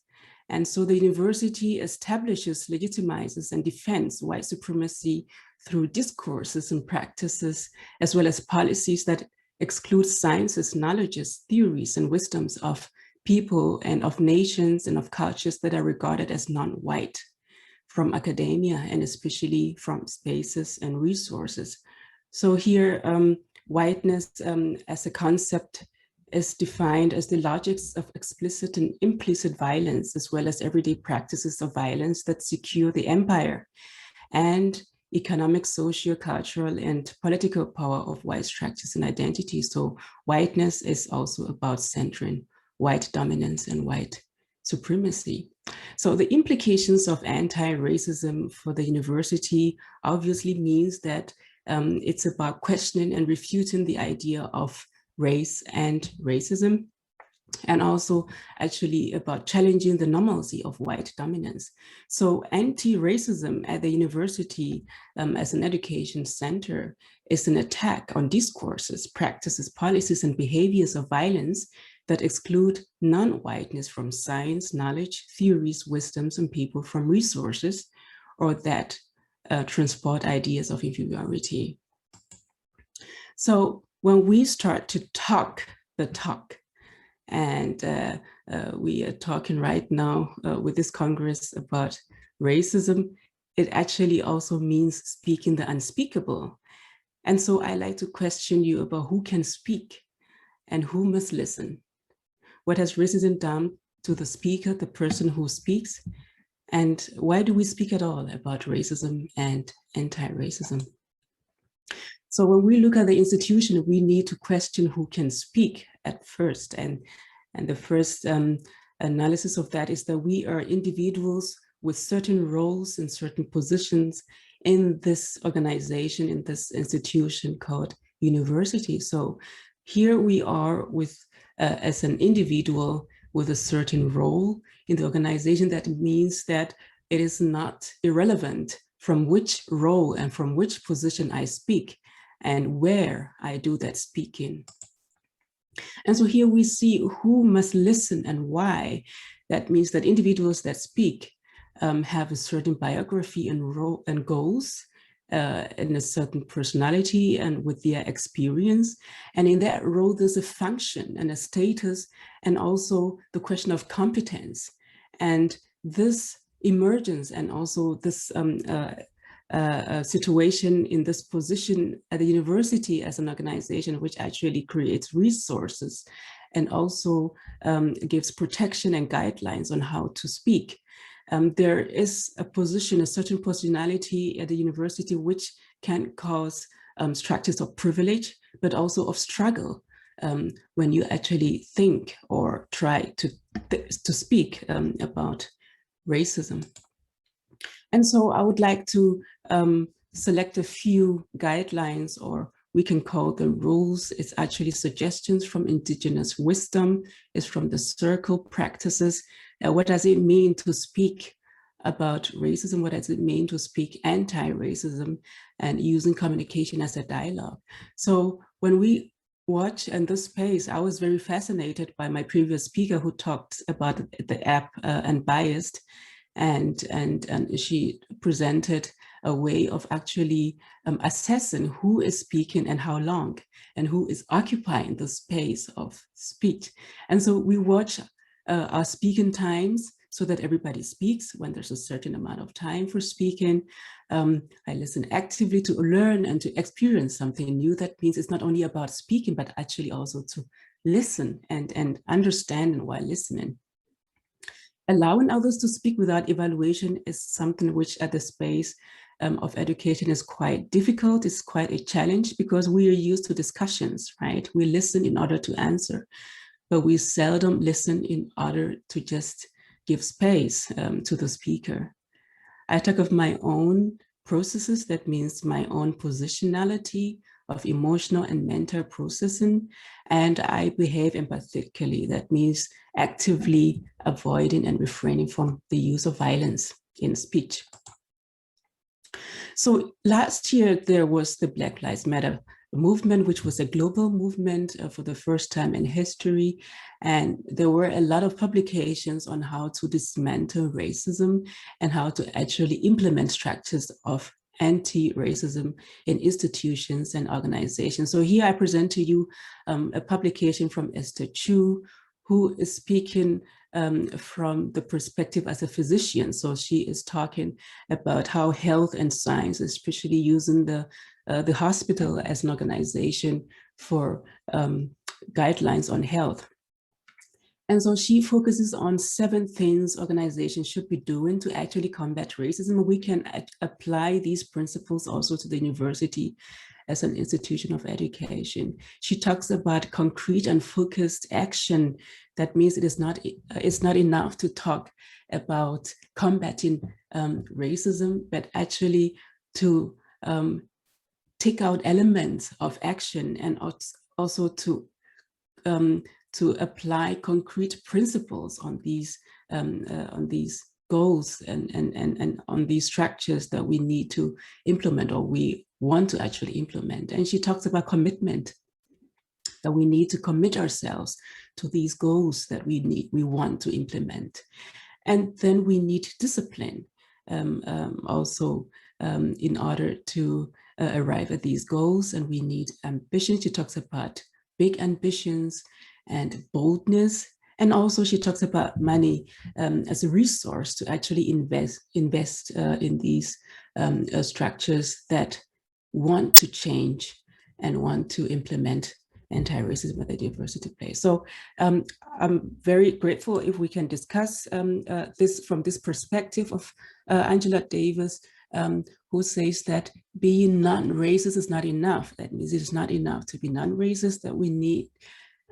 [SPEAKER 14] And so the university establishes, legitimizes, and defends white supremacy through discourses and practices, as well as policies that exclude sciences, knowledges, theories, and wisdoms of people and of nations and of cultures that are regarded as non-white from academia and especially from spaces and resources. So here, whiteness as a concept is defined as the logics of explicit and implicit violence, as well as everyday practices of violence that secure the empire and economic, social, cultural, and political power of white structures and identities. So whiteness is also about centering white dominance and white supremacy. So the implications of anti-racism for the university obviously means that it's about questioning and refuting the idea of race and racism, and also actually about challenging the normalcy of white dominance. So anti-racism at the university as an education center is an attack on discourses, practices, policies, and behaviors of violence that exclude non-whiteness from science, knowledge, theories, wisdoms, and people from resources, or that transport ideas of inferiority. So when we start to talk the talk, and we are talking right now with this Congress about racism, it actually also means speaking the unspeakable. And so I like to question you about who can speak and who must listen. What has racism done to the speaker, the person who speaks? And why do we speak at all about racism and anti-racism? So when we look at the institution, we need to question who can speak at first. And the first analysis of that is that we are individuals with certain roles and certain positions in this organization, in this institution called university. So here we are with, as an individual with a certain role in the organization. That means that it is not irrelevant from which role and from which position I speak and where I do that speaking. And so here we see who must listen and why. That means that individuals that speak have a certain biography and role and goals, and a certain personality and with their experience. And in that role, there's a function and a status, and also the question of competence. And this emergence and also this situation in this position at the university as an organization which actually creates resources and also gives protection and guidelines on how to speak. There is a position, a certain positionality at the university which can cause structures of privilege, but also of struggle when you actually think or try to speak about racism. And so I would like to select a few guidelines, or we can call them rules. It's actually suggestions from indigenous wisdom. It's from the circle practices. What does it mean to speak about racism? What does it mean to speak anti-racism and using communication as a dialogue? So when we watch in this space, I was very fascinated by my previous speaker who talked about the app Unbiased. And she presented a way of actually assessing who is speaking and how long, and who is occupying the space of speech. And so we watch our speaking times so that everybody speaks when there's a certain amount of time for speaking. I listen actively to learn and to experience something new. That means it's not only about speaking, but actually also to listen and understand while listening. Allowing others to speak without evaluation is something which at the space of education is quite difficult. It's quite a challenge because we are used to discussions, right? We listen in order to answer, but we seldom listen in order to just give space to the speaker. I talk of my own processes. That means my own positionality of emotional and mental processing, and I behave empathetically. That means actively avoiding and refraining from the use of violence in speech. So last year, there was the Black Lives Matter movement, which was a global movement for the first time in history. And there were a lot of publications on how to dismantle racism and how to actually implement structures of anti-racism in institutions and organizations. So here I present to you a publication from Esther Chu, who is speaking from the perspective as a physician. So she is talking about how health and science, especially using the hospital as an organization for guidelines on health. And so she focuses on 7 things organizations should be doing to actually combat racism. We can apply these principles also to the university as an institution of education. She talks about concrete and focused action. That means it's not enough to talk about combating racism, but actually to take out elements of action and also to to apply concrete principles on these goals and on these structures that we need to implement, or we want to actually implement. And she talks about commitment, that we need to commit ourselves to these goals that we want to implement. And then we need discipline also in order to arrive at these goals, and we need ambition. She talks about big ambitions and boldness. And also she talks about money as a resource to actually invest in these structures that want to change and want to implement anti-racism at the university place. So I'm very grateful if we can discuss this from this perspective of Angela Davis, who says that being non-racist is not enough. That means it is not enough to be non-racist, that we need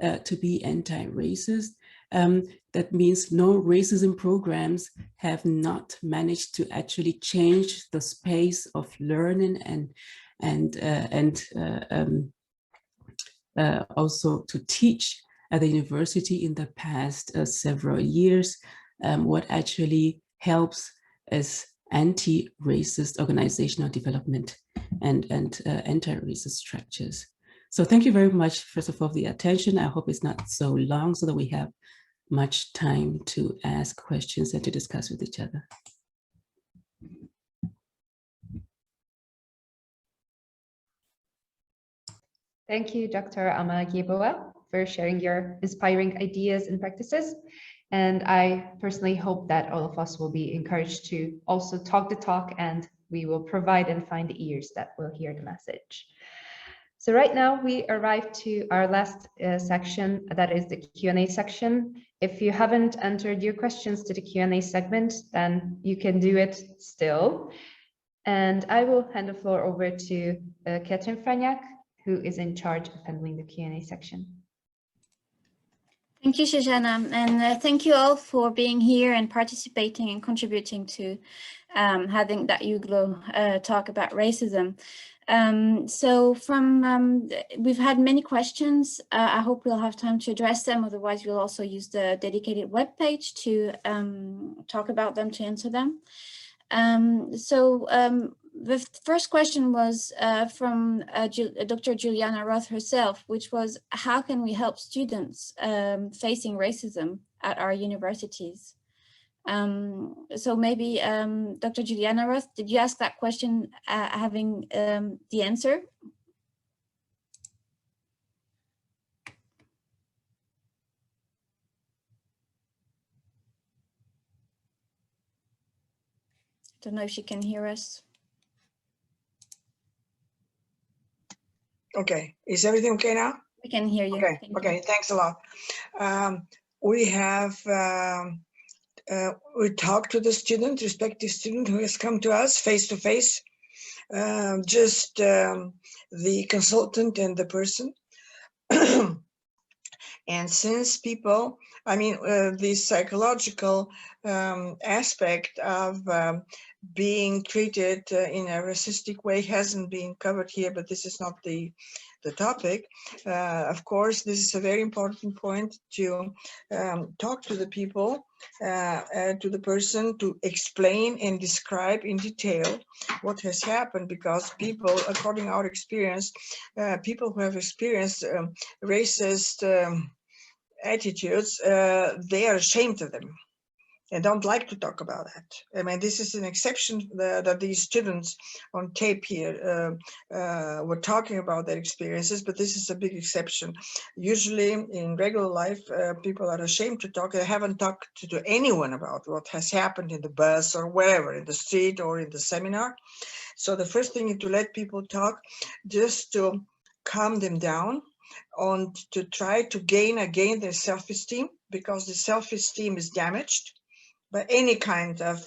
[SPEAKER 14] to be anti-racist. That means no racism programs have not managed to actually change the space of learning and also to teach at the university in the past several years. What actually helps is anti-racist organizational development and anti-racist structures. So thank you very much, first of all, for the attention. I hope it's not so long so that we have much time to ask questions and to discuss with each other.
[SPEAKER 1] Thank you, Dr. Ama Yeboah, for sharing your inspiring ideas and practices. And I personally hope that all of us will be encouraged to also talk the talk, and we will provide and find the ears that will hear the message. So right now we arrive to our last section, that is the Q&A section. If you haven't entered your questions to the Q&A segment, then you can do it still. And I will hand the floor over to Katrin Franjak, who is in charge of handling the Q&A section.
[SPEAKER 15] Thank you, Shoshana, and thank you all for being here and participating and contributing to having that EUGLOH talk about racism. We've had many questions. I hope we'll have time to address them. Otherwise, we'll also use the dedicated webpage to talk about them, to answer them. The first question was from Dr. Juliana Roth herself, which was, how can we help students facing racism at our universities? So maybe Dr. Juliana Roth, did you ask that question having the answer? Don't know if she can hear us.
[SPEAKER 2] Okay, is everything okay now?
[SPEAKER 15] We can hear you.
[SPEAKER 2] Okay, okay, thanks a lot. We talked to the student, respective student who has come to us face to face, just the consultant and the person. And since people, I mean, the psychological aspect of being treated in a racistic way hasn't been covered here, but this is not the topic. Of course, this is a very important point to talk to the people, to the person, to explain and describe in detail what has happened, because people, according to our experience, people who have experienced racist attitudes, they are ashamed of them and don't like to talk about that. I mean, this is an exception that these students on tape here were talking about their experiences, but this is a big exception. Usually in regular life, people are ashamed to talk. They haven't talked to anyone about what has happened in the bus or wherever, in the street or in the seminar. So the first thing is to let people talk, just to calm them down, and to try to gain again their self-esteem, because the self-esteem is damaged by any kind of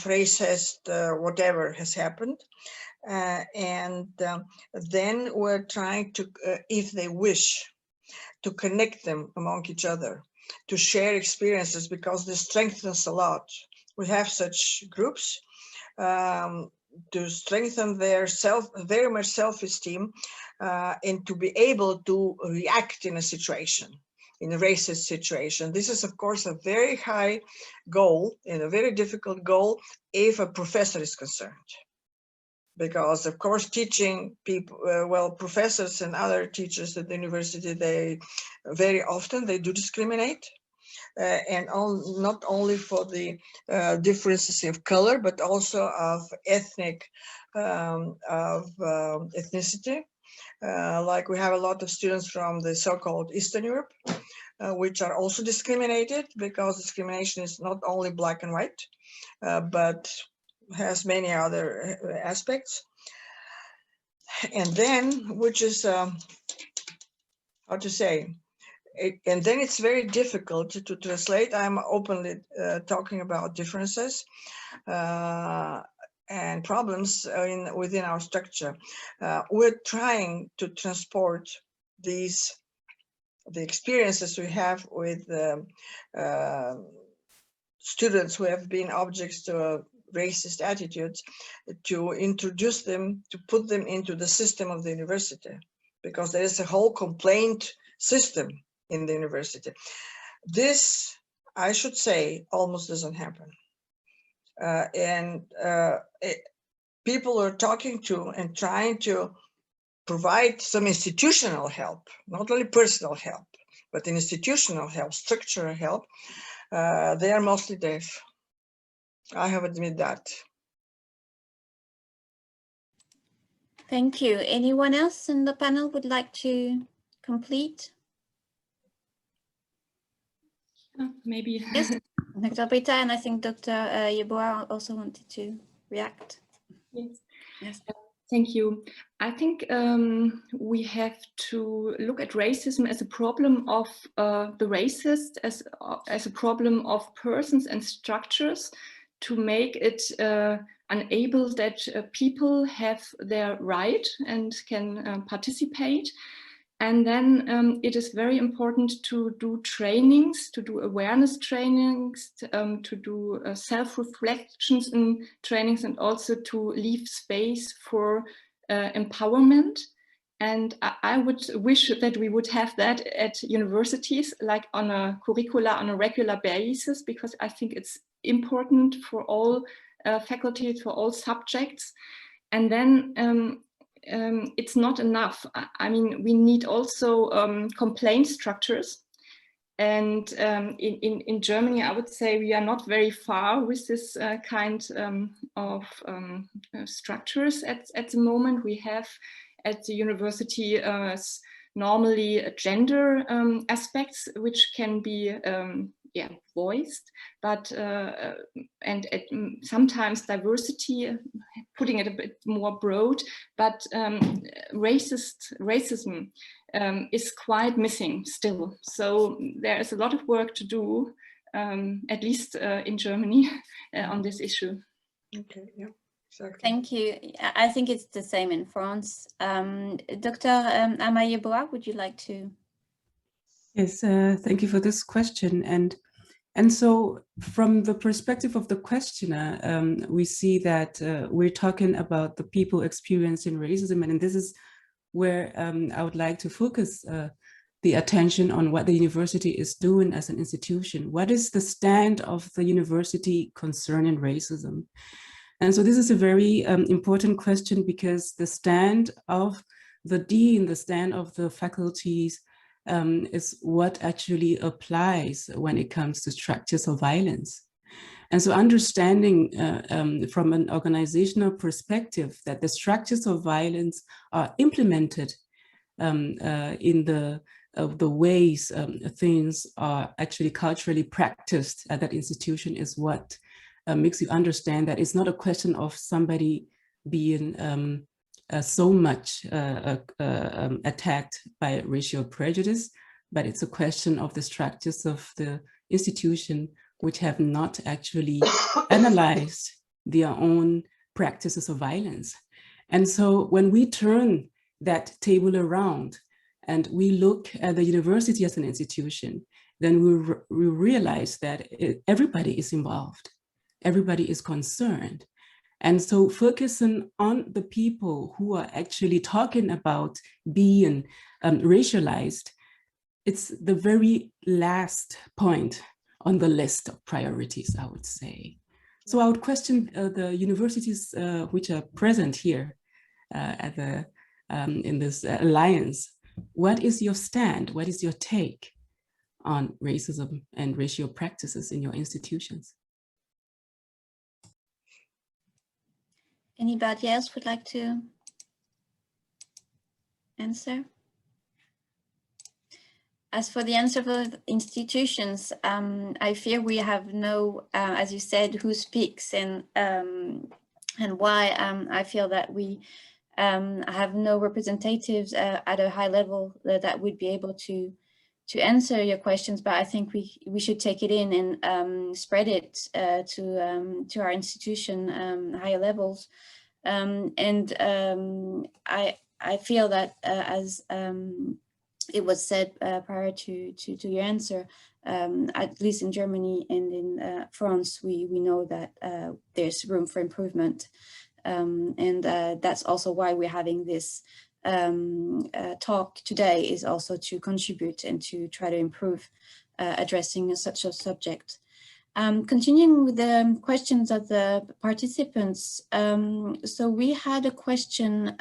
[SPEAKER 2] racist whatever has happened. And then we're trying to, if they wish, to connect them among each other, to share experiences, because this strengthens a lot. We have such groups. strengthen their very much self-esteem, and to be able to react in a situation, in a racist situation. This is, of course, a very high goal and a very difficult goal if a professor is concerned. Because, of course, teaching people, well, professors and other teachers at the university, they very often they do discriminate. And not only for the differences of color, but also of ethnicity. Like we have a lot of students from the so-called Eastern Europe, which are also discriminated, because discrimination is not only black and white, but has many other aspects. And then, which is, how to say, and then it's very difficult to translate. I'm openly talking about differences and problems within our structure. We're trying to transport the experiences we have with students who have been objects to racist attitudes, to introduce them, to put them into the system of the university, because there is a whole complaint system in the university. This, I should say, almost doesn't happen. People are talking to and trying to provide some institutional help, not only personal help, but institutional help, structural help. They are mostly deaf. I have admitted that.
[SPEAKER 15] Thank you. Anyone else in the panel would like to complete?
[SPEAKER 10] Maybe.
[SPEAKER 15] Yes, Dr. Brita, and I think Dr. Yeboah also wanted to react.
[SPEAKER 10] Yes.
[SPEAKER 15] Yes.
[SPEAKER 10] Thank you. I think we have to look at racism as a problem of the racist, as a problem of persons and structures, to make it unable that people have their right and can participate. And then it is very important to do trainings, to do awareness trainings, to do self-reflections in trainings, and also to leave space for empowerment. And I would wish that we would have that at universities, like on a curricula on a regular basis, because I think it's important for all faculty, for all subjects. And then it's not enough. I mean, we need also complaint structures. And in Germany, I would say we are not very far with this kind of structures at the moment. We have at the university normally gender aspects which can be voiced, but and sometimes diversity, putting it a bit more broad, but racism is quite missing still. So there is a lot of work to do, at least in Germany, on this issue.
[SPEAKER 2] Okay, yeah. Exactly.
[SPEAKER 15] Thank you. I think it's the same in France. Dr. Yeboah, would you like to?
[SPEAKER 14] Yes, thank you for this question. And so from the perspective of the questioner, we see that we're talking about the people experiencing racism, and this is where I would like to focus the attention on what the university is doing as an institution. What is the stand of the university concerning racism? And so this is a very important question, because the stand of the dean, the stand of the faculties, is what actually applies when it comes to structures of violence. And so understanding from an organizational perspective that the structures of violence are implemented in the ways things are actually culturally practiced at that institution is what makes you understand that it's not a question of somebody being so much attacked by racial prejudice, but it's a question of the structures of the institution which have not actually analyzed their own practices of violence. And so when we turn that table around and we look at the university as an institution, then we realize that everybody is involved, everybody is concerned. And so focusing on the people who are actually talking about being racialized, it's the very last point on the list of priorities, I would say. So I would question the universities which are present here at the, in this alliance. What is your stand? What is your take on racism and racial practices in your institutions?
[SPEAKER 15] Anybody else would like to answer? As for the answer for the institutions, I fear we have no, as you said, who speaks and why. I feel that we have no representatives at a high level that would be able to answer your questions. But I think we should take it in and spread it to our institution higher levels. I feel that as it was said prior to your answer, at least in Germany and in France, we know that there's room for improvement. That's also why we're having this talk today, is also to contribute and to try to improve addressing such a subject. Continuing with the questions of the participants, so we had a question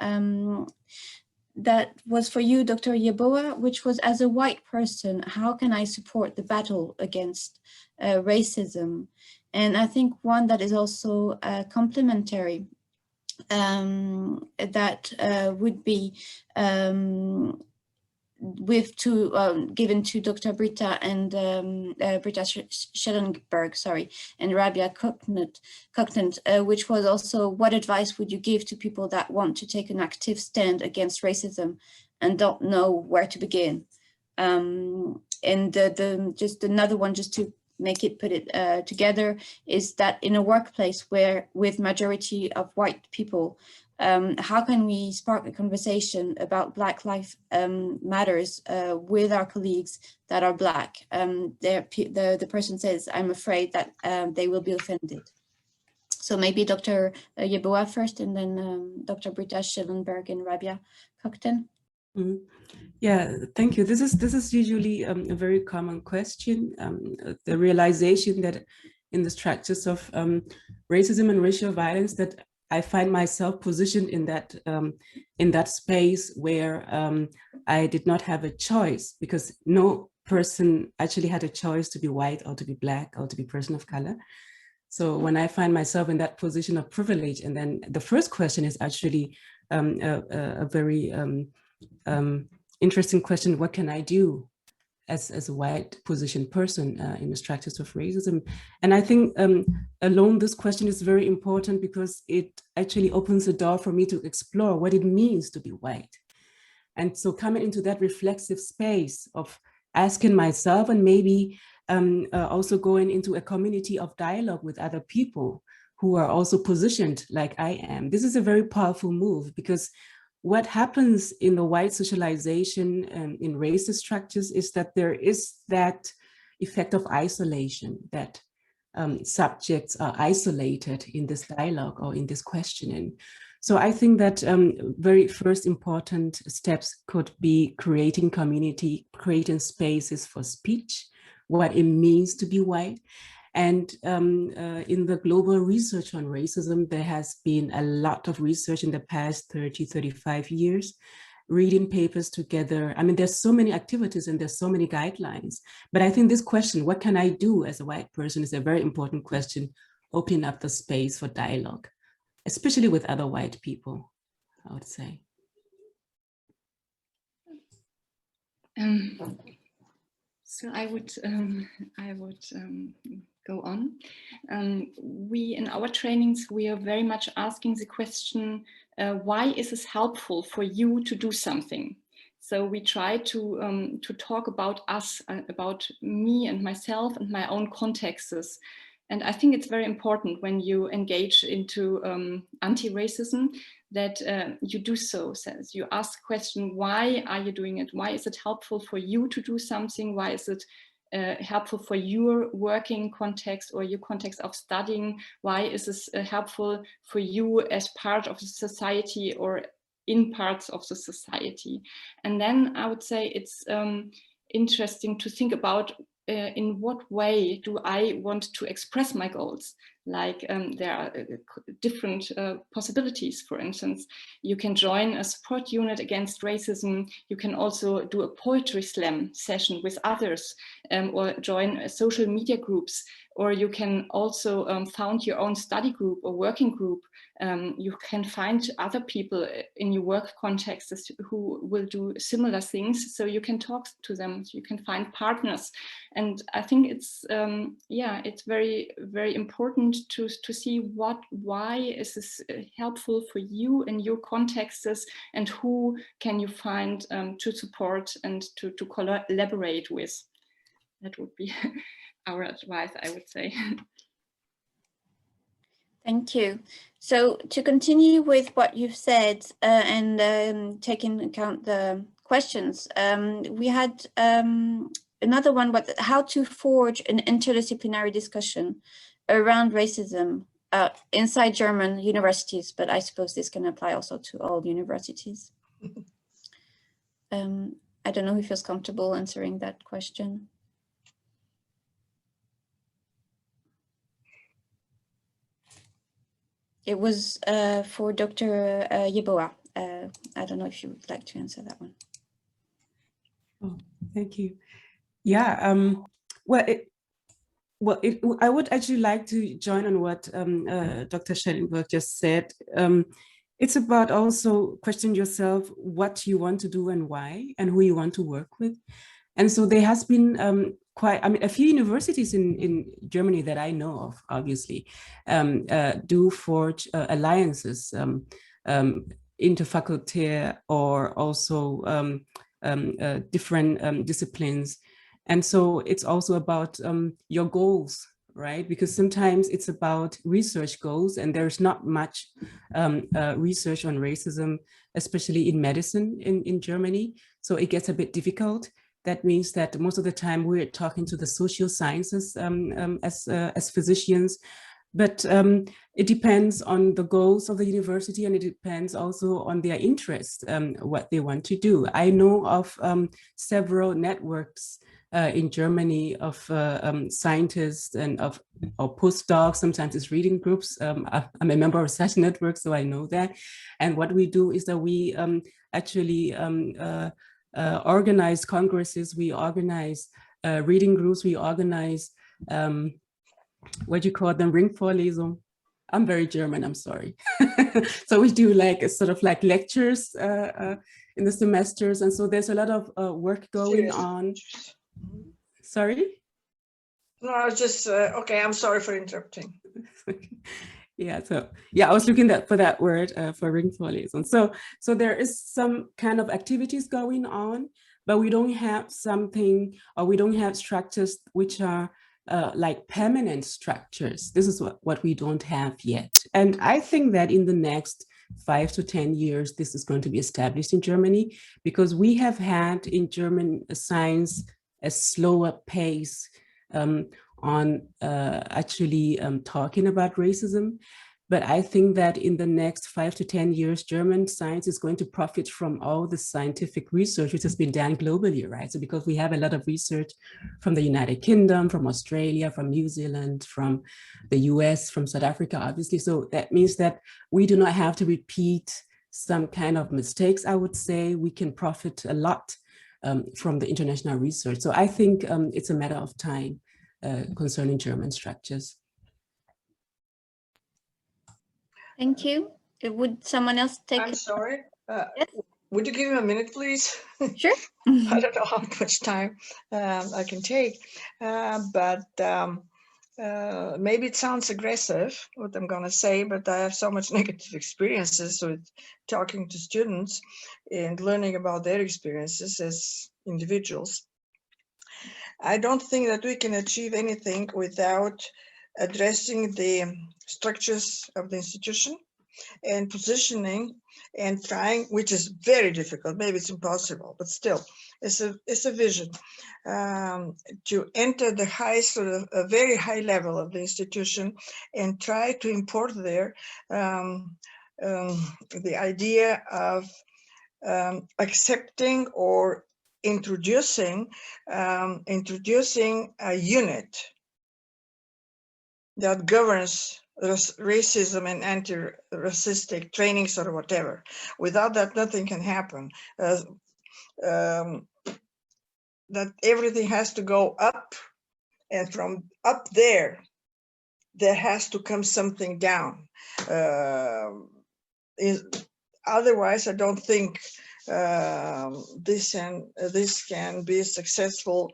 [SPEAKER 15] that was for you, Dr. Yeboah, which was, as a white person, how can I support the battle against racism? And I think one that is also complementary, that would be given to Dr. Britta and Britta Schellenberg, sorry, and Rabia Cocknett, which was also, what advice would you give to people that want to take an active stand against racism and don't know where to begin? Just another one, just to make it, put it together, is that in a workplace where with majority of white people, how can we spark a conversation about Black Lives Matters with our colleagues that are Black? The person says, I'm afraid that they will be offended. So maybe Dr. Yeboah first, and then Dr. Britta Schellenberg and Rabia Cocknett.
[SPEAKER 14] Mm-hmm. Yeah, thank you. This is usually a very common question. The realization that in the structures of racism and racial violence, that I find myself positioned in that space where I did not have a choice, because no person actually had a choice to be white or to be Black or to be person of color. So when I find myself in that position of privilege, and then the first question is actually a very interesting question: what can I do as a white positioned person in the structures of racism? And I think alone this question is very important, because it actually opens the door for me to explore what it means to be white. And so coming into that reflexive space of asking myself, and maybe also going into a community of dialogue with other people who are also positioned like I am. This is a very powerful move, because what happens in the white socialization in racist structures is that there is that effect of isolation, that subjects are isolated in this dialogue or in this questioning. So I think that very first important steps could be creating community, creating spaces for speech, what it means to be white. And in the global research on racism, there has been a lot of research in the past 30, 35 years, reading papers together. I mean, there's so many activities and there's so many guidelines. But I think this question, what can I do as a white person, is a very important question, opening up the space for dialogue, especially with other white people, I would say.
[SPEAKER 10] So I would go on. We, in our trainings, we are very much asking the question, why is this helpful for you to do something? So we try to talk about us, about me and myself and my own contexts. And I think it's very important when you engage into anti-racism that you do so. Says you ask the question, why are you doing it? Why is it helpful for you to do something? Why is it helpful for your working context or your context of studying? Why is this helpful for you as part of the society or in parts of the society? And then I would say it's interesting to think about in what way do I want to express my goals? Like there are different possibilities. For instance, you can join a support unit against racism. You can also do a poetry slam session with others, or join social media groups, or you can also found your own study group or working group. You can find other people in your work contexts who will do similar things, so you can talk to them, so you can find partners. And I think it's it's very, very important to see why is this helpful for you in your contexts, and who can you find to support and to collaborate with. That would be our advice, I would say.
[SPEAKER 15] Thank you. So to continue with what you've said and take into account the questions, we had another one, but how to forge an interdisciplinary discussion around racism inside German universities, but I suppose this can apply also to all universities. I don't know who feels comfortable answering that question. It was for Dr. Yeboah. I don't know if you would like to answer that one.
[SPEAKER 14] Oh, thank you. Yeah, I would actually like to join on what Dr. Schellenberg just said. It's about also question yourself what you want to do and why, and who you want to work with. And so there has been a few universities in Germany that I know of, obviously, do forge alliances, interfaculty, or also different disciplines. And so it's also about your goals, right? Because sometimes it's about research goals, and there's not much research on racism, especially in medicine in Germany. So it gets a bit difficult. That means that most of the time we're talking to the social sciences as physicians, but it depends on the goals of the university, and it depends also on their interest, what they want to do. I know of several networks in Germany of scientists and of postdocs. Sometimes it's reading groups. I'm a member of such networks, so I know that. And what we do is that we actually organize congresses, we organize reading groups, we organize, what do you call them, Ringvorlesung? I'm very German, I'm sorry. So we do like a sort of like lectures in the semesters. And so there's a lot of work going on. Sorry?
[SPEAKER 2] No, I was just, okay, I'm sorry for interrupting.
[SPEAKER 14] Yeah, so yeah, I was looking for that word for Ringvorlesung. So there is some kind of activities going on, but we don't have something, or we don't have structures which are like permanent structures. This is what we don't have yet. And I think that in the next 5 to 10 years, this is going to be established in Germany, because we have had in German science a slower pace on actually talking about racism. But I think that in the next 5 to 10 years, German science is going to profit from all the scientific research which has been done globally, right? So because we have a lot of research from the United Kingdom, from Australia, from New Zealand, from the US, from South Africa, obviously. So that means that we do not have to repeat some kind of mistakes, I would say. We can profit a lot from the international research. So I think it's a matter of time concerning German structures.
[SPEAKER 15] Thank you. Would someone else take it?
[SPEAKER 2] I'm sorry.
[SPEAKER 15] Yes?
[SPEAKER 2] Would you give me a minute, please?
[SPEAKER 15] Sure.
[SPEAKER 2] I don't know how much time I can take, but maybe it sounds aggressive, what I'm going to say, but I have so much negative experiences with talking to students and learning about their experiences as individuals. I don't think that we can achieve anything without addressing the structures of the institution and positioning and trying, which is very difficult, maybe it's impossible, but still it's a vision to enter the high, sort of a very high level of the institution and try to import there the idea of accepting or introducing a unit that governs racism and anti-racistic trainings or whatever. Without that, nothing can happen. That everything has to go up, and from up there has to come something down. Otherwise, I don't think this can be successful.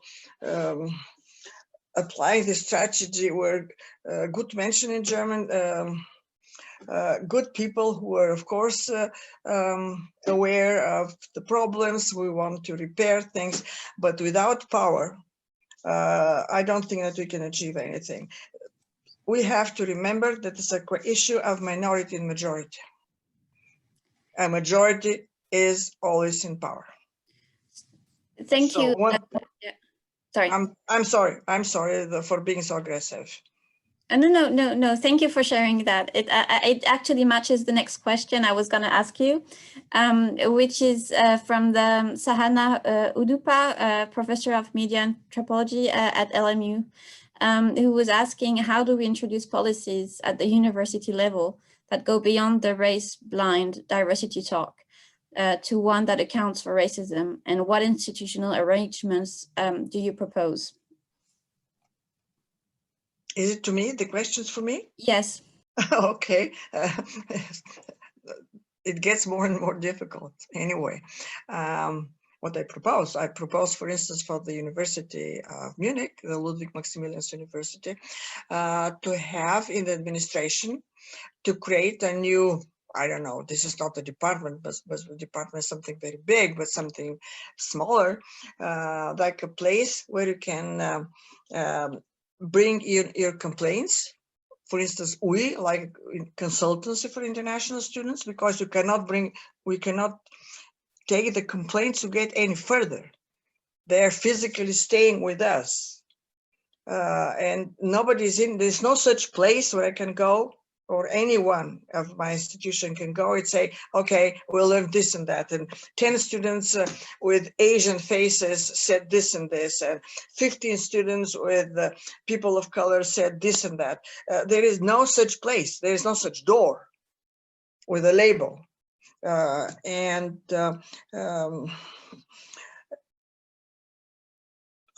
[SPEAKER 2] Applying the strategy where good mention in German, good people who are, of course, aware of the problems. We want to repair things, but without power, I don't think that we can achieve anything. We have to remember that it's an issue of minority and majority. A majority is always in power.
[SPEAKER 15] Thank you.
[SPEAKER 2] Yeah. Sorry. I'm sorry for being so aggressive.
[SPEAKER 15] No. Thank you for sharing that. It actually matches the next question I was going to ask you, which is from the Sahana Udupa, professor of media anthropology at LMU, who was asking, how do we introduce policies at the university level that go beyond the race-blind diversity talk to one that accounts for racism, and what institutional arrangements do you propose?
[SPEAKER 2] Is it to me? The question's for me?
[SPEAKER 15] Yes.
[SPEAKER 2] Okay. It gets more and more difficult anyway. What I propose, for instance, for the University of Munich, the Ludwig Maximilian University, to have in the administration, to create a new, I don't know, this is not a department, but the department is something very big, but something smaller, like a place where you can bring your complaints. For instance, we like consultancy for international students, because we cannot take the complaints to get any further. They're physically staying with us. And there's no such place where I can go, or anyone of my institution can go and say, okay, we'll learn this and that. And 10 students with Asian faces said this and this, and 15 students with people of color said this and that. There is no such place. There is no such door with a label.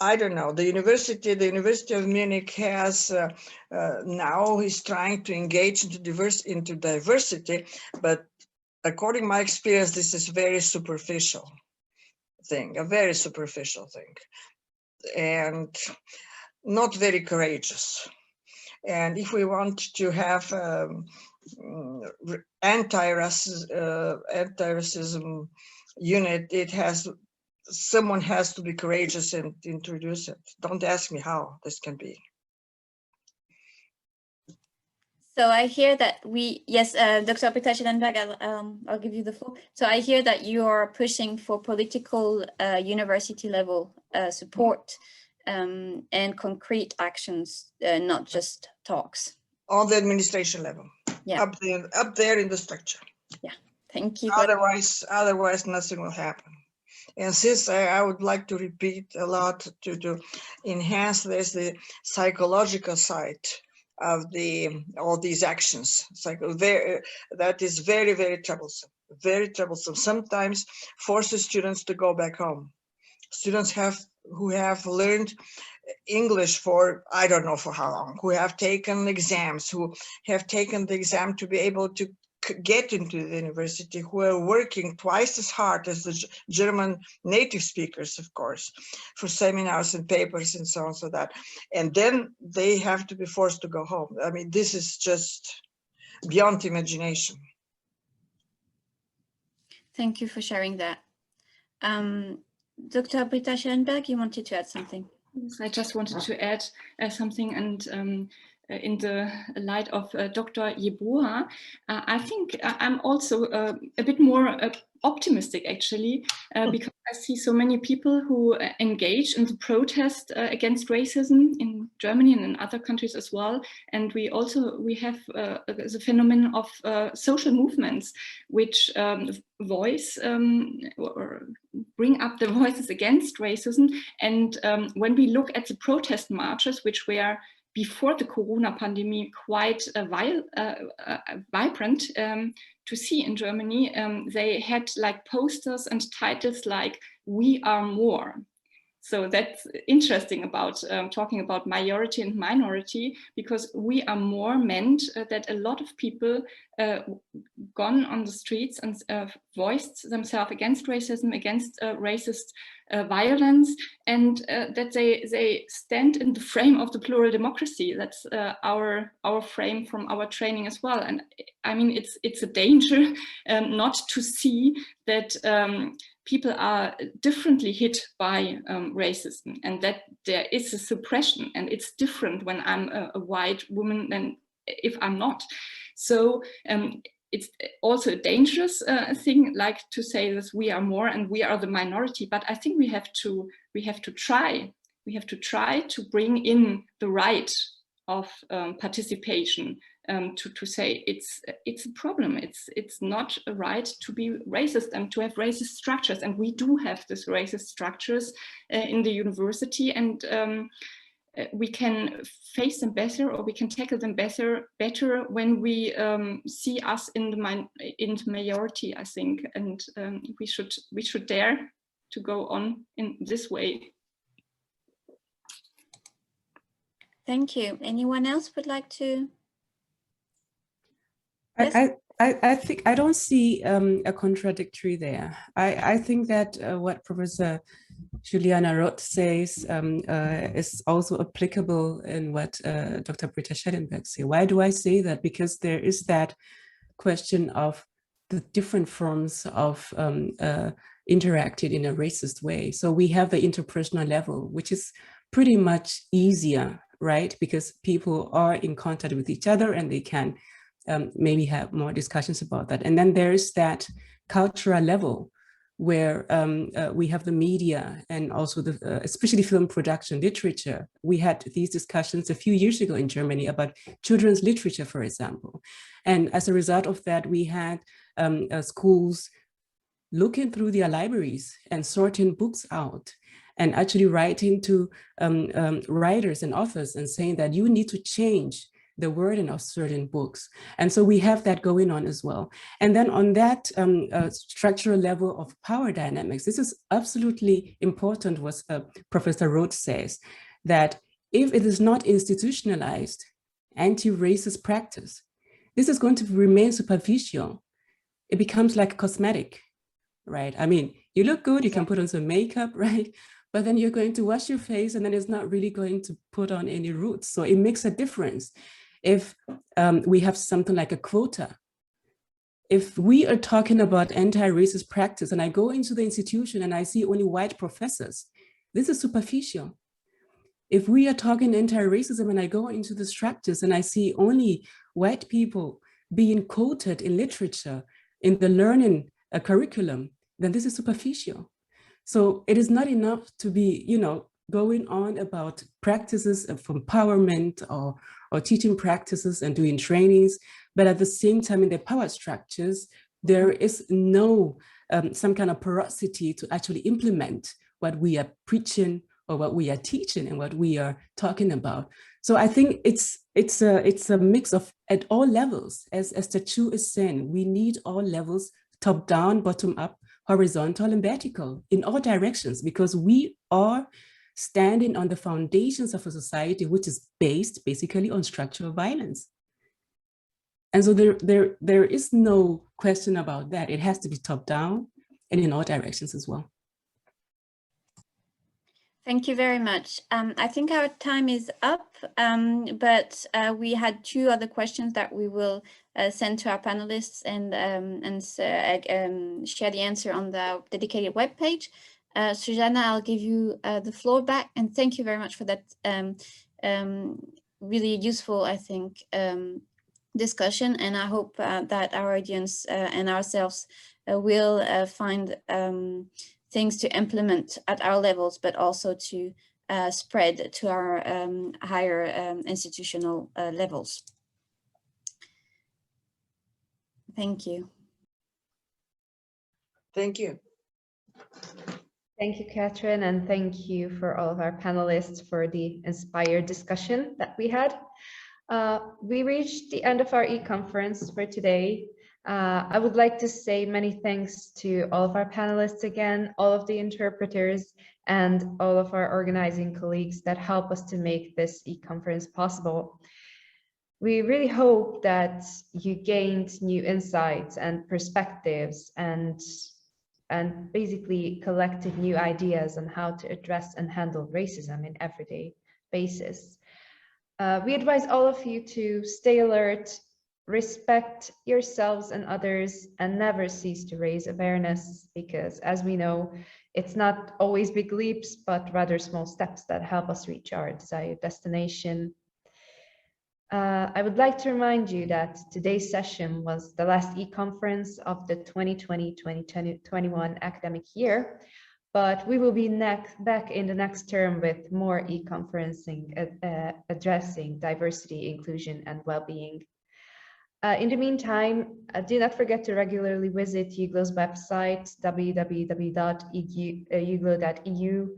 [SPEAKER 2] I don't know, the University of Munich has now is trying to engage into diversity, but according to my experience, this is a very superficial thing, and not very courageous. And if we want to have anti-racism unit, someone has to be courageous and introduce it. Don't ask me how this can be.
[SPEAKER 15] So I hear that Dr. Peter-Schellenberg, I'll give you the floor. So I hear that you are pushing for political university level support and concrete actions, not just talks.
[SPEAKER 2] On the administration level,
[SPEAKER 15] yeah,
[SPEAKER 2] up there in the structure.
[SPEAKER 15] Yeah, thank you.
[SPEAKER 2] Otherwise, nothing will happen. And since I would like to repeat a lot to enhance the psychological side of all these actions. That is very, very troublesome. Very troublesome. Sometimes forces students to go back home. Students who have learned English for I don't know for how long, who have taken exams, who have taken the exam to be able to get into the university, who are working twice as hard as the German native speakers, of course, for seminars and papers and so on, so that, and then they have to be forced to go home. I mean, this is just beyond imagination.
[SPEAKER 15] Thank you for sharing that. Dr. Peter-Schellenberg, you wanted to add something?
[SPEAKER 10] Yes, I just wanted to add something, and in the light of Dr. Yeboah, I think I'm also a bit more optimistic actually, because I see so many people who engage in the protest against racism in Germany and in other countries as well. And we have the phenomenon of social movements which voice or bring up the voices against racism. And when we look at the protest marches, which were before the Corona pandemic quite vibrant to see in Germany, they had like posters and titles like "We are more." So that's interesting about talking about majority and minority, because we are more meant that a lot of people gone on the streets and voiced themselves against racism, against racist violence, and that they stand in the frame of the plural democracy. That's our frame from our training as well. And I mean, it's a danger not to see that people are differently hit by racism, and that there is a suppression, and it's different when I'm a white woman than if I'm not. So it's also a dangerous thing, like to say that we are more and we are the minority. But I think we have to try to bring in the right of participation, to say it's a problem. It's not a right to be racist and to have racist structures, and we do have these racist structures in the university, and we can face them better, or we can tackle them better when we see us in the majority, I think, and we should dare to go on in this way.
[SPEAKER 15] Thank you. Anyone else would like to?
[SPEAKER 14] Yes? I think I don't see a contradictory there. I think that what Professor Juliana Roth says is also applicable in what Dr. Britta Schellenberg says. Why do I say that? Because there is that question of the different forms of interacted in a racist way. So we have the interpersonal level, which is pretty much easier, right? Because people are in contact with each other and they can maybe have more discussions about that. And then there is that cultural level where we have the media and also the especially film production, literature. We had these discussions a few years ago in Germany about children's literature, for example. And as a result of that, we had schools looking through their libraries and sorting books out, and actually writing to writers and authors and saying that you need to change the wording of certain books. And so we have that going on as well. And then on that structural level of power dynamics, this is absolutely important, what Professor Roth says, that if it is not institutionalized anti-racist practice, this is going to remain superficial. It becomes like cosmetic, right? I mean, you look good, you can put on some makeup, right? But then you're going to wash your face and then it's not really going to put on any roots. So it makes a difference if we have something like a quota. If we are talking about anti-racist practice and I go into the institution and I see only white professors, this is superficial. If we are talking anti-racism and I go into the structures and I see only white people being quoted in literature, in the learning curriculum, then this is superficial. So it is not enough to be, going on about practices of empowerment or teaching practices and doing trainings, but at the same time in the power structures, there is no some kind of porosity to actually implement what we are preaching or what we are teaching and what we are talking about. So I think it's a mix of at all levels, as the Chu is saying, we need all levels, top down, bottom up, horizontal and vertical, in all directions, because we are standing on the foundations of a society which is based basically on structural violence. And so there is no question about that. It has to be top down and in all directions as well.
[SPEAKER 15] Thank you very much. I think our time is up, but we had two other questions that we will send to our panelists and share the answer on the dedicated webpage. Susanna, I'll give you the floor back, and thank you very much for that really useful, I think, discussion, and I hope that our audience and ourselves will find things to implement at our levels, but also to spread to our higher institutional levels. Thank you.
[SPEAKER 2] Thank you.
[SPEAKER 1] Thank you, Catherine, and thank you for all of our panelists for the inspired discussion that we had. We reached the end of our e-conference for today. I would like to say many thanks to all of our panelists again, all of the interpreters, and all of our organizing colleagues that help us to make this e-conference possible. We really hope that you gained new insights and perspectives and basically collected new ideas on how to address and handle racism in everyday basis. We advise all of you to stay alert, respect yourselves and others, and never cease to raise awareness, because as we know, it's not always big leaps, but rather small steps that help us reach our desired destination. I would like to remind you that today's session was the last e-conference of the 2020-2021 academic year, but we will be back in the next term with more e-conferencing addressing diversity, inclusion, and well-being. In the meantime, do not forget to regularly visit EUGLOH's website, www.eugloh.eu,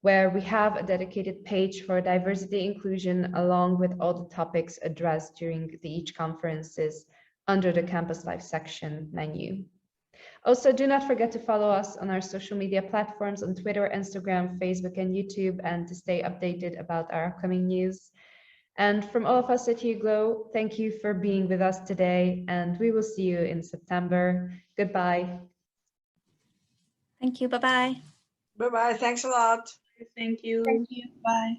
[SPEAKER 1] where we have a dedicated page for diversity inclusion, along with all the topics addressed during each conferences under the Campus Life section menu. Also, do not forget to follow us on our social media platforms on Twitter, Instagram, Facebook, and YouTube, and to stay updated about our upcoming news. And from all of us at EUGLOH, thank you for being with us today, and we will see you in September. Goodbye.
[SPEAKER 15] Thank you. Bye-bye.
[SPEAKER 2] Bye-bye. Thanks a lot.
[SPEAKER 3] Thank you.
[SPEAKER 12] Thank you. Bye.